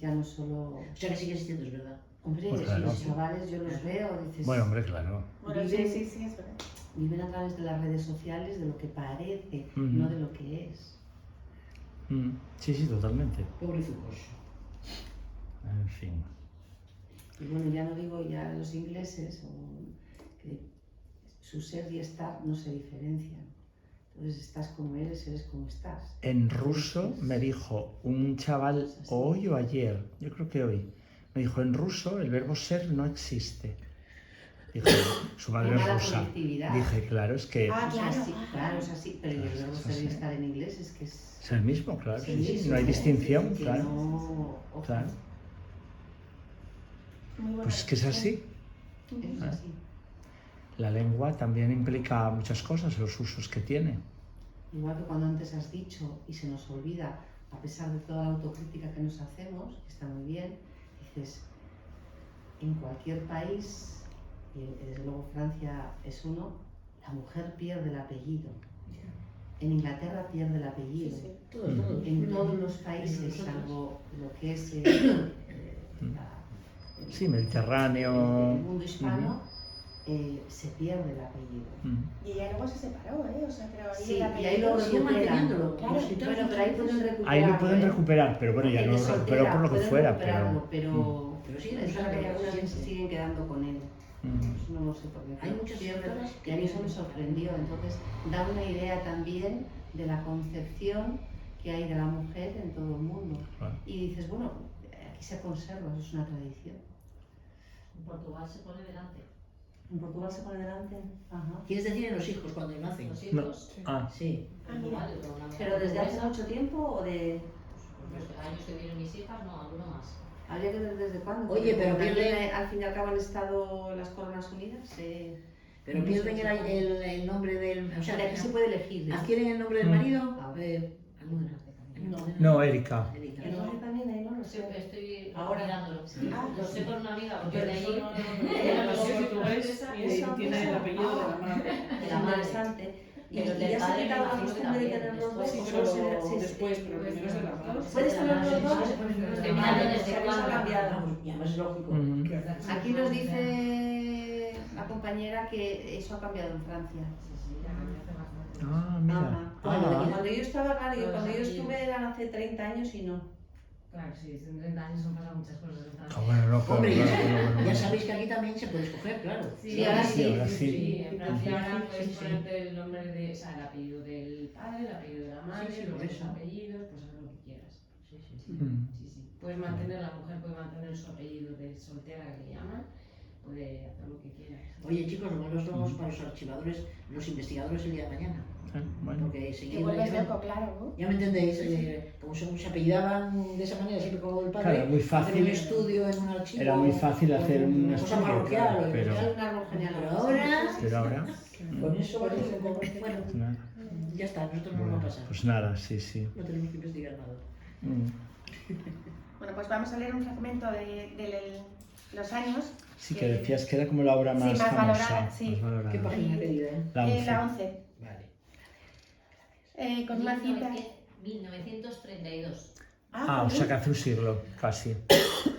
ya no solo...
O sea que sigue existiendo, es verdad.
Hombre,
Pues claro.
los chavales yo los veo, dices,
Bueno, hombre, claro.
Bueno, sí, es verdad.
viven a través de las redes sociales de lo que parece,
Ujú.
no de lo que es.
Sí, totalmente.
Pobrezucos.
En fin.
Y bueno, ya no digo ya los ingleses, que su ser y estar no se diferencian. Entonces estás como eres como estás.
En ruso me dijo un chaval hoy o ayer, yo creo que hoy, me dijo en ruso el verbo ser no existe. Dijo, su madre
Qué
es
mala
rusa.
conectividad.
Dije, claro, es que
Ah,
Es
claro.
así, claro, es así, pero el verbo
Es
ser y
así.
estar en inglés es que es...
es el mismo, claro.
Sí,
Sí,
sí,
no hay
sí,
distinción,
que
claro.
no- ojo,
Claro.
Muy bueno.
Pues es que es así.
es así.
La lengua también implica muchas cosas, los usos que tiene.
Igual que cuando antes has dicho y se nos olvida, a pesar de toda la autocrítica que nos hacemos, que está muy bien, dices, en cualquier país, y desde luego Francia es uno, la mujer pierde el apellido. En Inglaterra pierde el apellido.
Todos.
En todos los países, salvo lo que es
Sí, Mediterráneo.
el mundo hispano, se pierde el apellido.
Y ella luego se separó, ¿eh? O sea, pero ahí
Sí,
el
y ahí lo
apellido-
Siguen
recuperan.
manteniéndolo.
Claro,
Los escritores
Bueno, pero ahí pueden recuperar.
Ahí lo pueden recuperar, pero bueno, ya no lo recuperó por lo que fuera, pero...
Pero
sí,
es verdad que hay algunas que
sí.
se siguen quedando con él. Eso no lo sé por qué.
Hay muchas escritoras
y a mí eso me sorprendió. Entonces, da una idea también de la concepción que hay de la mujer en todo el mundo.
Claro.
Y dices, bueno, aquí se conserva, eso es una tradición.
En Portugal se pone delante.
¿En Portugal se pone delante? Ajá.
¿Quieres decir en los hijos cuando nacen?
Los
No.
hijos.
Ah,
Sí.
Portugal, con una
¿Pero desde hace
portuguesa.
mucho tiempo o de...?
Los años que vienen mis hijas, no, alguno más.
Habría que ver desde cuándo.
Oye,
porque
pero
también,
pierde-
al fin y al cabo han estado las Coronas Unidas.
Pero pierden el nombre del... O
O sea,
sea,
aquí se puede elegir.
¿adquieren el nombre del
Mm.
marido?
Ah.
¿Alguna?
no, Erika.
Erika.
¿El nombre también ahí no lo sé?
Estoy
Ahora.
mirándolo.
Ah,
Lo sé por una amiga, porque
Pero
de
eso
ahí...
no-
Ella nació portugués y
Eso,
tiene el
eso.
apellido de la madre.
De la interesante. Y
Pero
ya
del
se ha
padre me
quitado la
imagino que
costumbre de
también,
tener los dos.
después.
Sí,
o
solo
solo se-
después, pero primero es de la madre.
¿Puedes tener los dos?
Estoy mirando desde
Eso ha
cuándo.
cambiado.
Y además es lógico.
Aquí nos dice la compañera que eso ha cambiado en Francia.
Ah, mira.
Ajá.
Ah,
Cuando yo estaba, claro, cuando yo estuve eran hace 30 años y no.
Claro, sí, en 30 años han pasado muchas cosas.
Ah, bueno, no, pero
Hombre,
bueno.
ya sabéis que aquí también se puede escoger, claro.
Sí, ahora sí.
ahora sí.
Sí, en Francia ahora
Sí,
puedes
sí.
ponerte el nombre de, o sea, el apellido del padre, el apellido de la madre,
Sí, sí,
los
por
dos
eso.
apellidos, pues haz lo que quieras.
Sí, sí.
Mm.
Sí, sí. Puedes mantener, la mujer puede mantener su apellido de soltera que le llaman, puede hacer lo que quiera.
Oye chicos, no nos vamos para los archivadores, los investigadores el día de mañana.
Bueno,
Porque
Te
seguido
vuelves loco, claro, ¿no?
ya me entendéis, como se apellidaban de esa manera, siempre como el padre,
Claro, muy
hacer
fácil.
un estudio en un archivo.
Era muy fácil hacer un
una cosa
estudio,
parroquial,
claro, pero-
pero
un árbol
pero ahora,
pero ahora...
con eso vale un poco. Bueno,
Nada.
ya está, nosotros no nos va
Bueno,
a pasar.
pues nada, sí, sí.
No tenemos que investigar nada.
Mm.
Bueno, pues vamos a leer un fragmento de los años.
Sí, que decías que era como la obra más,
sí, más
famosa.
valorada, sí.
Más valorada.
¿Qué página querida?
La 11.
La 11.
Vale.
Con una cita.
1932.
O sea que hace un siglo, casi.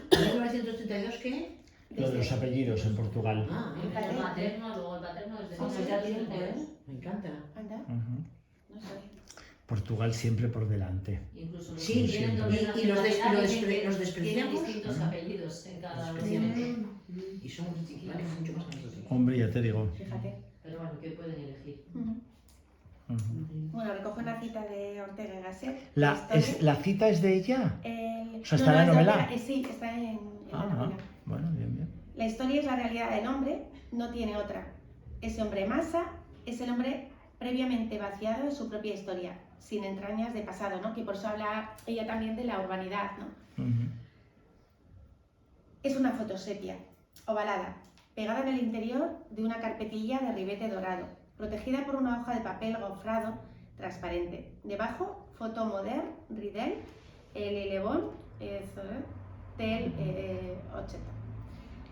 ¿1932 qué?
Lo de los apellidos en Portugal.
Primero el materno, luego el paterno desde
Pues ya tiempo,
1932.
Me encanta.
Anda,
Ujú.
no sé.
Portugal siempre por delante.
Incluso los
Sí,
que tienen
sí.
doble
Y los
nacionalidad
los
tienen
despreciamos.
distintos apellidos en cada
Los
región.
Y son vale mucho más que nosotros.
Hombre, ya te digo.
Fíjate.
Pero bueno, que pueden elegir.
Ujú.
Ujú.
Bueno, recoge una cita de Ortega y Gasset.
¿La cita es de ella? O sea, ¿está en la
es de
novela?
Ortega, sí, está en la novela.
Bueno, bien, bien.
La historia es la realidad del hombre, no tiene otra. Ese hombre masa es el hombre previamente vaciado de su propia historia, sin entrañas de pasado, ¿no? Que por eso habla ella también de la urbanidad, ¿no?
Ujú.
Es una foto sepia, ovalada, pegada en el interior de una carpetilla de ribete dorado, protegida por una hoja de papel gofrado transparente. Debajo, foto modern, Ridel, el Lebón, del 80.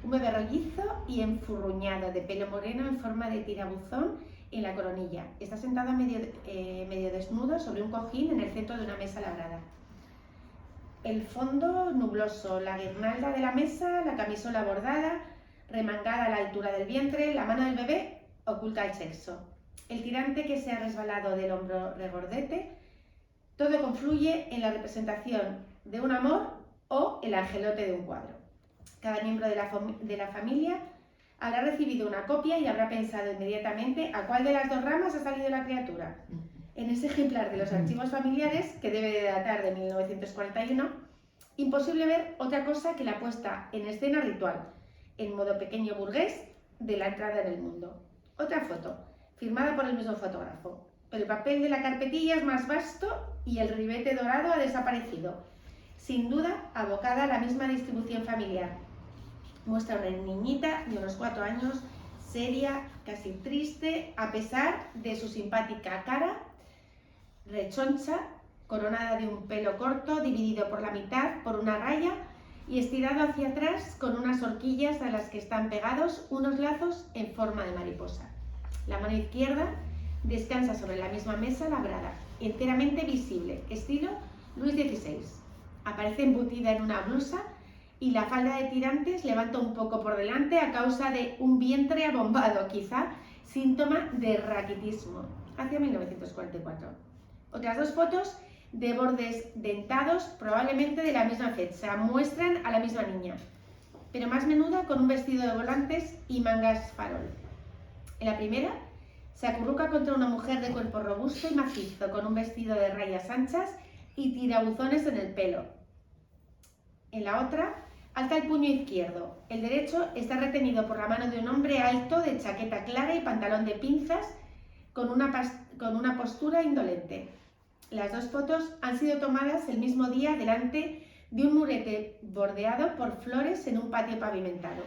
Un bebé rollizo y enfurruñado, de pelo moreno en forma de tirabuzón en la coronilla. Está sentado medio desnudo sobre un cojín en el centro de una mesa labrada. El fondo nubloso, la guirnalda de la mesa, la camisola bordada, remangada a la altura del vientre, la mano del bebé oculta el sexo. El tirante que se ha resbalado del hombro regordete, todo confluye en la representación de un amor o el angelote de un cuadro. Cada miembro de la familia habrá recibido una copia y habrá pensado inmediatamente a cuál de las dos ramas ha salido la criatura. En ese ejemplar de los archivos familiares, que debe de datar de 1941, imposible ver otra cosa que la puesta en escena ritual, en modo pequeño burgués, de la entrada en el mundo. Otra foto, firmada por el mismo fotógrafo, pero el papel de la carpetilla es más vasto y el ribete dorado ha desaparecido. Sin duda, abocada a la misma distribución familiar. Muestra una niñita de unos 4 años, seria, casi triste, a pesar de su simpática cara, rechoncha, coronada de un pelo corto, dividido por la mitad por una raya y estirado hacia atrás con unas horquillas a las que están pegados unos lazos en forma de mariposa. La mano izquierda descansa sobre la misma mesa labrada, enteramente visible, estilo Luis XVI. Aparece embutida en una blusa y la falda de tirantes levanta un poco por delante a causa de un vientre abombado, quizá síntoma de raquitismo, hacia 1944. Otras dos fotos de bordes dentados, probablemente de la misma fecha, muestran a la misma niña, pero más menuda con un vestido de volantes y mangas farol. En la primera, se acurruca contra una mujer de cuerpo robusto y macizo, con un vestido de rayas anchas y tirabuzones en el pelo. En la otra, alza el puño izquierdo. El derecho está retenido por la mano de un hombre alto de chaqueta clara y pantalón de pinzas con una postura indolente. Las dos fotos han sido tomadas el mismo día delante de un murete bordeado por flores en un patio pavimentado.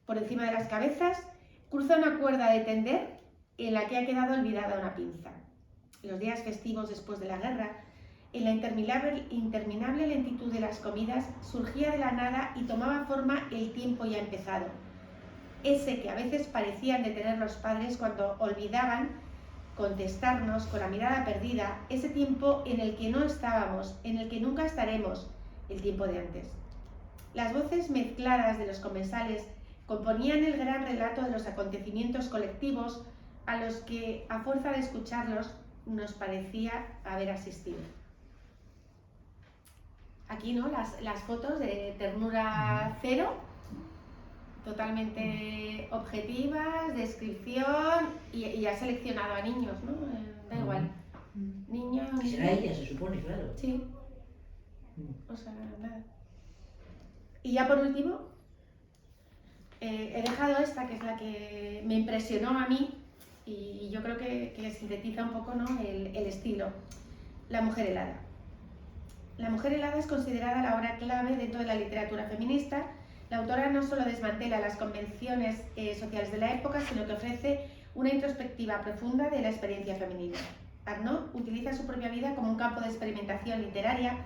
Por encima de las cabezas cruza una cuerda de tender en la que ha quedado olvidada una pinza. Los días festivos después de la guerra, en la interminable lentitud de las comidas, surgía de la nada y tomaba forma el tiempo ya empezado. Ese que a veces parecían detener los padres cuando olvidaban contestarnos con la mirada perdida, ese tiempo en el que no estábamos, en el que nunca estaremos, el tiempo de antes. Las voces mezcladas de los comensales componían el gran relato de los acontecimientos colectivos a los que, a fuerza de escucharlos, nos parecía haber asistido. Aquí, ¿no? Las fotos de ternura cero, totalmente objetivas, descripción, y ha seleccionado a niños, ¿no? Da igual. Niños.
Será ella, se supone, claro.
Sí. O sea, nada. Y ya por último, he dejado esta, que es la que me impresionó a mí, y yo creo que sintetiza un poco, ¿no? el estilo. La mujer helada. La mujer helada es considerada la obra clave dentro de la literatura feminista. La autora no solo desmantela las convenciones sociales de la época, sino que ofrece una introspectiva profunda de la experiencia femenina. Arnaud utiliza su propia vida como un campo de experimentación literaria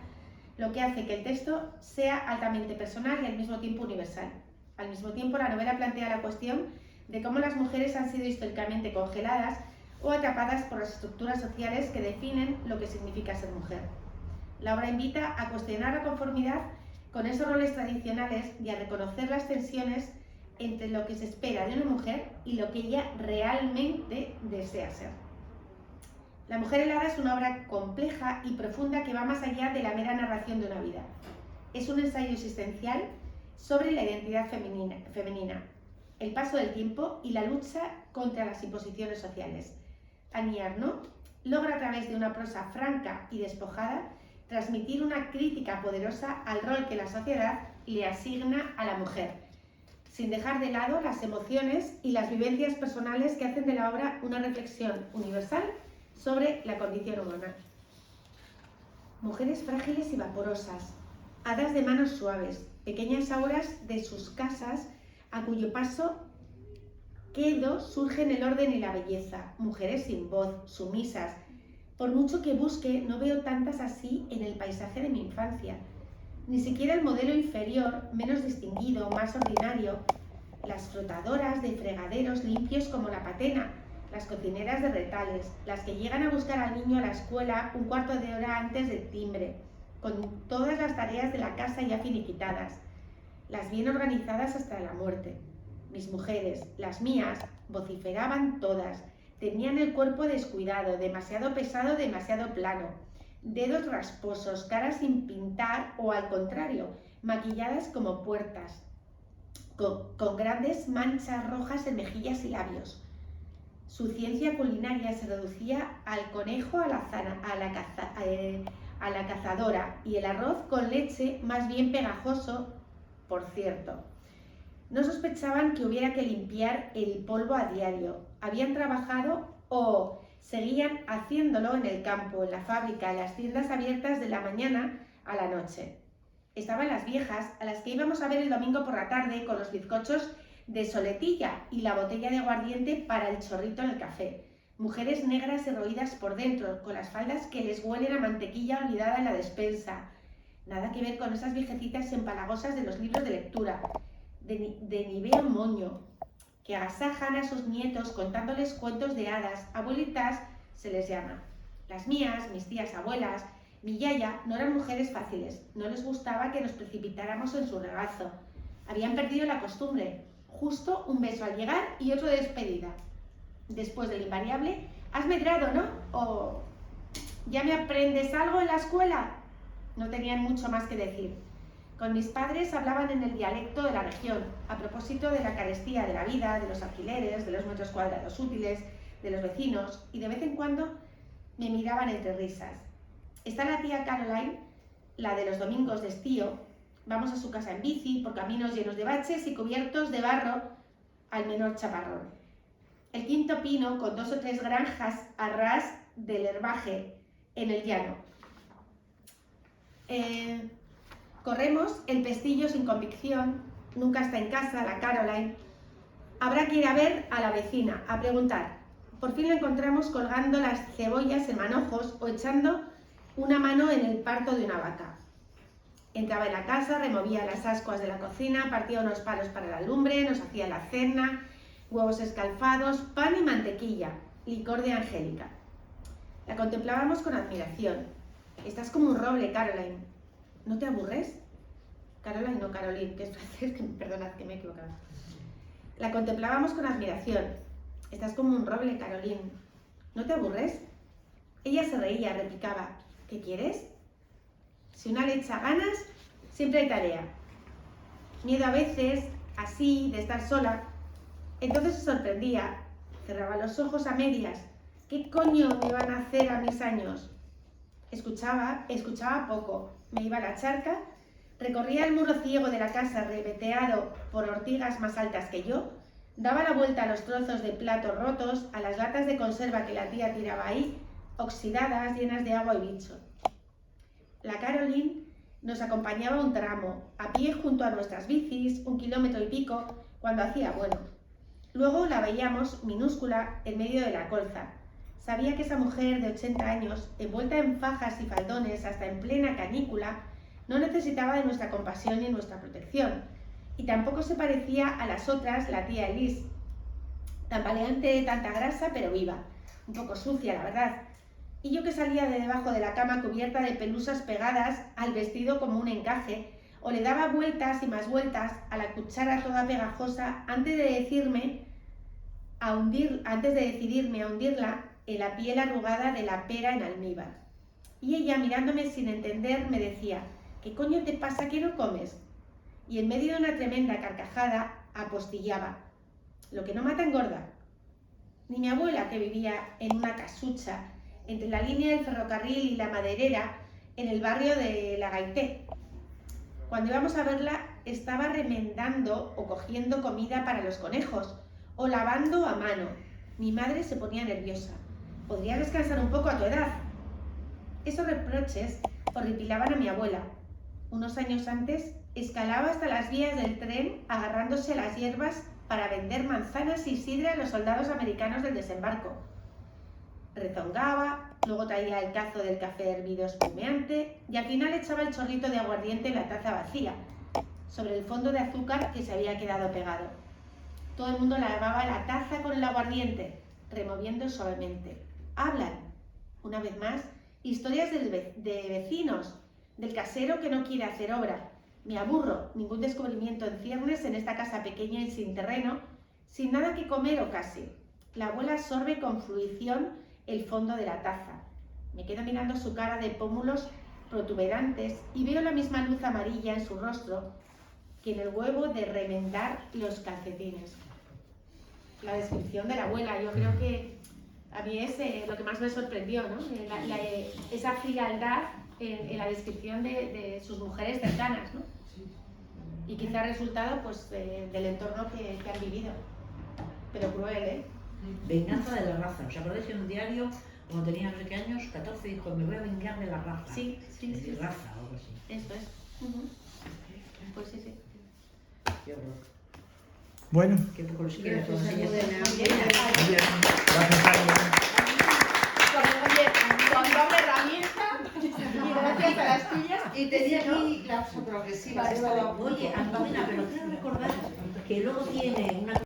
lo que hace que el texto sea altamente personal y al mismo tiempo universal. Al mismo tiempo, la novela plantea la cuestión de cómo las mujeres han sido históricamente congeladas o atrapadas por las estructuras sociales que definen lo que significa ser mujer. La obra invita a cuestionar la conformidad con esos roles tradicionales y a reconocer las tensiones entre lo que se espera de una mujer y lo que ella realmente desea ser. La mujer helada es una obra compleja y profunda que va más allá de la mera narración de una vida. Es un ensayo existencial sobre la identidad femenina, el paso del tiempo y la lucha contra las imposiciones sociales. Annie Ernaux logra a través de una prosa franca y despojada transmitir una crítica poderosa al rol que la sociedad le asigna a la mujer, sin dejar de lado las emociones y las vivencias personales que hacen de la obra una reflexión universal sobre la condición humana. Mujeres frágiles y vaporosas, hadas de manos suaves, pequeñas auras de sus casas a cuyo paso quedo surgen el orden y la belleza, mujeres sin voz, sumisas. Por mucho que busque, no veo tantas así en el paisaje de mi infancia. Ni siquiera el modelo inferior, menos distinguido, más ordinario, las frotadoras de fregaderos limpios como la patena, las cocineras de retales, las que llegan a buscar al niño a la escuela un cuarto de hora antes del timbre, con todas las tareas de la casa ya finiquitadas, las bien organizadas hasta la muerte. Mis mujeres, las mías, vociferaban todas, tenían el cuerpo descuidado, demasiado pesado, demasiado plano, dedos rasposos, caras sin pintar o al contrario, maquilladas como puertas, con grandes manchas rojas en mejillas y labios. Su ciencia culinaria se reducía al conejo a la cazadora y el arroz con leche más bien pegajoso, por cierto. No sospechaban que hubiera que limpiar el polvo a diario. Habían trabajado o seguían haciéndolo en el campo, en la fábrica, en las tiendas abiertas de la mañana a la noche. Estaban las viejas, a las que íbamos a ver el domingo por la tarde con los bizcochos de soletilla y la botella de aguardiente para el chorrito en el café. Mujeres negras y roídas por dentro, con las faldas que les huelen a mantequilla olvidada en la despensa. Nada que ver con esas viejecitas empalagosas de los libros de lectura, de niveo moño, que agasajan a sus nietos contándoles cuentos de hadas. Abuelitas se les llama. Las mías, mis tías abuelas, mi yaya, no eran mujeres fáciles. No les gustaba que nos precipitáramos en su regazo. Habían perdido la costumbre. Justo un beso al llegar y otro de despedida. Después del invariable, has medrado, ¿no? O ¿ya me aprendes algo en la escuela? No tenían mucho más que decir. Con mis padres hablaban en el dialecto de la región, a propósito de la carestía de la vida, de los alquileres, de los metros cuadrados útiles, de los vecinos, y de vez en cuando me miraban entre risas. Está la tía Caroline, la de los domingos de estío. Vamos a su casa en bici, por caminos llenos de baches y cubiertos de barro al menor chaparrón. El quinto pino con 2 o 3 granjas a ras del herbaje en el llano. Corremos el pestillo sin convicción, nunca está en casa la Caroline. Habrá que ir a ver a la vecina, a preguntar. Por fin la encontramos colgando las cebollas en manojos o echando una mano en el parto de una vaca. Entraba en la casa, removía las ascuas de la cocina, partía unos palos para la lumbre, nos hacía la cena, huevos escalfados, pan y mantequilla, licor de angélica. La contemplábamos con admiración. Estás como un roble, Caroline. ¿No te aburres? Caroline, no Caroline, que es francés, perdonad que me he equivocado. La contemplábamos con admiración. Estás como un roble, Caroline. ¿No te aburres? Ella se reía, replicaba. ¿Qué quieres? Si una le echa ganas, siempre hay tarea. Miedo a veces, así, de estar sola. Entonces se sorprendía. Cerraba los ojos a medias. ¿Qué coño me van a hacer a mis años? Escuchaba poco. Me iba a la charca, recorría el muro ciego de la casa reveteado por ortigas más altas que yo, daba la vuelta a los trozos de platos rotos, a las latas de conserva que la tía tiraba ahí, oxidadas, llenas de agua y bicho. La Caroline nos acompañaba un tramo, a pie junto a nuestras bicis, 1 kilómetro y pico, cuando hacía bueno. Luego la veíamos minúscula en medio de la colza. Sabía que esa mujer de 80 años, envuelta en fajas y faldones hasta en plena canícula, No necesitaba de nuestra compasión ni nuestra protección. Y tampoco se parecía a las otras, la tía Elise. Tambaleante de tanta grasa, pero viva. Un poco sucia, la verdad. Y yo que salía de debajo de la cama cubierta de pelusas pegadas al vestido como un encaje, o le daba vueltas y más vueltas a la cuchara toda pegajosa antes de decidirme a hundirla en la piel arrugada de la pera en almíbar. Y ella, mirándome sin entender, me decía: ¿qué coño te pasa que no comes? Y en medio de una tremenda carcajada apostillaba: lo que no mata engorda. Ni mi abuela, que vivía en una casucha entre la línea del ferrocarril y la maderera en el barrio de La Gaité. Cuando íbamos a verla, estaba remendando o cogiendo comida para los conejos o lavando a mano. Mi madre se ponía nerviosa. ¿Podría descansar un poco a tu edad? Esos reproches horripilaban a mi abuela. Unos años antes, escalaba hasta las vías del tren agarrándose a las hierbas para vender manzanas y sidra a los soldados americanos del desembarco. Rezongaba, luego traía el cazo del café hervido espumeante y al final echaba el chorrito de aguardiente en la taza vacía, sobre el fondo de azúcar que se había quedado pegado. Todo el mundo lavaba la taza con el aguardiente, removiendo suavemente. Hablan, una vez más, historias de vecinos, del casero que no quiere hacer obra. Me aburro, ningún descubrimiento en ciernes en esta casa pequeña y sin terreno, sin nada que comer o casi. La abuela sorbe con fruición el fondo de la taza. Me quedo mirando su cara de pómulos protuberantes y veo la misma luz amarilla en su rostro que en el huevo de remendar los calcetines. La descripción de la abuela, yo creo que a mí es lo que más me sorprendió, ¿no? Esa frialdad en la descripción de sus mujeres cercanas, ¿no? Y quizá resultado pues, del entorno que han vivido. Pero cruel, ¿eh?
Venganza de la raza. ¿Os acordáis que en un diario, cuando tenía no sé qué años, 14, dijo: me voy a vengar de la raza?
Sí, sí,
de
sí.
mi raza o algo así.
Eso es. Pues sí, sí.
Qué horror.
Bueno,
Qué poco los quiere
Gracias,
todas ellas.
Almudena.
Muy bien.
muy bien. Gracias, Ángel.
Con doble herramienta y gracias a las tuyas.
Y tenía aquí la progresiva.
Oye, Antonina, pero quiero recordar que luego tiene una